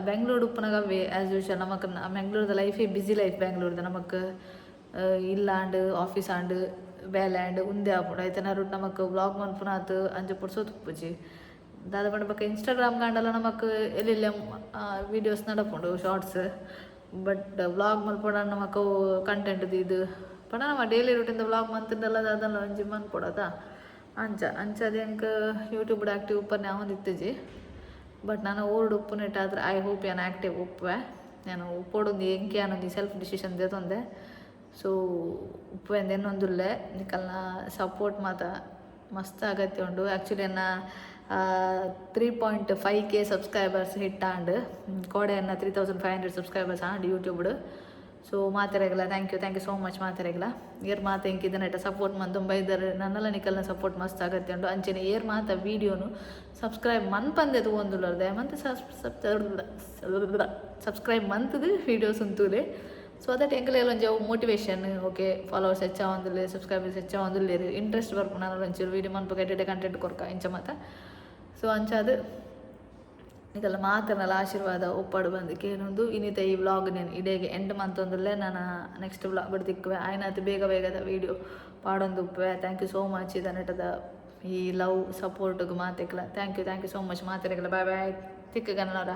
Speaker 1: ಬೆಂಗಳೂರು ಉಪ್ಪುನಗವೇ ಆ್ಯಸ್ ಯೂಶಲ್ ನಮಕ್ ಬೆಂಗಳೂರದ ಲೈಫೇ ಬ್ಯುಸಿ ಲೈಫ್ ಬೆಂಗಳೂರ್ದ ನಮಕ್ ಇಲ್ಲ ಆಂಡ್ ಆಫೀಸ್ ಆಂಡ್ ಬೇಲೆ ಆಂಡ್ ಉಂದೆ ಆಪುಂಡು ಐತೆ ನರುಟ್ ನಮಕ್ ವ್ಲಾಗ್ ಮನ್ಪುನಾತ್ ಅಂಚ ಪುಡ್ಸೋದು ಉಪ್ಪುಜಿ ದಾದ ಪಂಡ ಬಕ್ಕ ಇನ್ಸ್ಟಾಗ್ರಾಮ್ ಕಾಂಡಲ ನಮಕ್ ಎಲ್ಲೆಲ್ಲ ವೀಡಿಯೋಸ್ ನಡಪುಂಡು ಶಾರ್ಟ್ಸ್ ಬಟ್ ವ್ಲಾಗ್ ಮಲ್ಪೊಡ ನಮಕ್ ಕಂಟೆಂಟ್ ಇದು ಪಂಡ ನಮ್ಮ ಡೈಲಿ ರೂಟಿಂದ ವ್ಲಾಗ್ ಮಂತಂದಲ್ಲ ಅದಲ್ಲ ಒಂಜಿ ಮನ್ಪೊಡದ ಅಂಚದು ಹೆಂಗೆ ಯೂಟ್ಯೂಬ್ಡ್ ಆ್ಯಕ್ಟಿವ್ ಉಪ್ಪನ್ನೇ ಅವನಿತ್ತಜಿ ಬಟ್ ನಾನು ಓಲ್ಡ್ ಉಪ್ಪುನಿಟ್ಟಾದ್ರೆ ಐ ಹೋಪ್ ಏನು ಆ್ಯಕ್ಟಿವ್ ಉಪ್ಪೆ ನಾನು ಉಪ್ಪೋಡೊಂದು ಎಂಕೆ ಅನ್ನೊಂದು ಸೆಲ್ಫ್ ಡಿಸಿಷನ್ ದೇತೊಂದೆ ಸೊ ಉಪ್ಪುವೆಂದು ಇನ್ನೊಂದುಲ್ಲೆ ನಿಕಲ್ನ ಸಪೋರ್ಟ್ ಮಾತ ಮಸ್ತ್ ಅಗತ್ಯ ಉಂಡು ಆ್ಯಕ್ಚುಲಿ ಎನ್ನ 3.5K ಸಬ್ಸ್ಕ್ರೈಬರ್ಸ್ ಹಿಟ್ ಆಂಡ್ ಕೋಡೆ 3500 ಸಬ್ಸ್ಕ್ರೈಬರ್ಸ್ ಆಂಡ್ ಯೂಟ್ಯೂಬ್ಡ್ ಸೊ ಮಾತೆರೆಗಲ ಥ್ಯಾಂಕ್ ಯು ಸೋ ಮಚ್ ಮಾತೆರೆಗಲ ಏರ್ ಮಾತು ಎಂಕ್ ಇದನ್ನ ಸಪೋರ್ಟ್ ಮಂದು ಬೈದರ್ ನನ್ನಲ್ಲ ನಿಕಲ್ನ ಸಪೋರ್ಟ್ ಮಸ್ತ್ ಅಗತ್ಯ ಉಂಡು ಅಂಚೆನೆ ಏರ್ ಮಾತ ವೀಡಿಯೋನು ಸಬ್ಸ್ಕ್ರೈಬ್ ಮನ್ಪಂದೆ ಒಂದುಲ್ಲದೆ ಮತ್ತು ಸಬ್ಸ್ಕ್ರೈಬ್ ಮಂತದು ವೀಡಿಯೋಸ್ ಉಂತೂಲೆ ಸೊ ಅದಟ್ ಎಂಕಲೆಲ್ಲ ಒಂಜಿ ಮೋಟಿವೇಶನ್ ಓಕೆ ಫಾಲೋವರ್ಸ್ ಹೆಚ್ಚ ಒಂದುಲ್ಲೆ ಸಬ್ಸ್ಕ್ರೈಬರ್ಸ್ ಹೆಚ್ಚ ಒಂದುಲ್ಲೇರು ಇಂಟ್ರೆಸ್ಟ್ ಬರ್ಪು ನಾನು ಒಂಚೂರು ವೀಡಿಯೋ ಮನ್ಪು ಎಡ್ಡೆ ಕಂಟೆಂಟ್ ಕೊರ್ಕ ಇಂಚ ಮಾತ ಸೊ ಅಂಚಾದು ಇದೆಲ್ಲ ಮಾತನಲ್ಲ ಆಶೀರ್ವಾದ ಒಪ್ಪಾಡು ಬಂದಕ್ಕೆ ಏನೊಂದು ಇನ್ನಿತ ಈ ವ್ಲಾಗ್ నేను ಇಡೇಗೆ ಎಂಡ್ ಮಂತೊಂದುಲ್ಲೆ ನಾನು ನೆಕ್ಸ್ಟ್ ವ್ಲಾಗ್ ಬಿಡ್ದಿಕ್ಕುವೆ ಆಯ್ನಾತು ಬೇಗದ ವೀಡಿಯೋ ಪಾಡೊಂದು ಉಪ್ಪುವೆ ಥ್ಯಾಂಕ್ ಯು ಸೋ ಮಚ್ ಇದನ್ನಟದ ಈ ಲವ್ ಸಪೋರ್ಟ್ಗೆ ಮಾತೆಕ್ಲ ಥ್ಯಾಂಕ್ ಯು ಸೋ ಮಚ್ ಮಾತೆರೆಗಲ ಬಾಯ್ ತಿಕ್ಕಗನ್ನವರ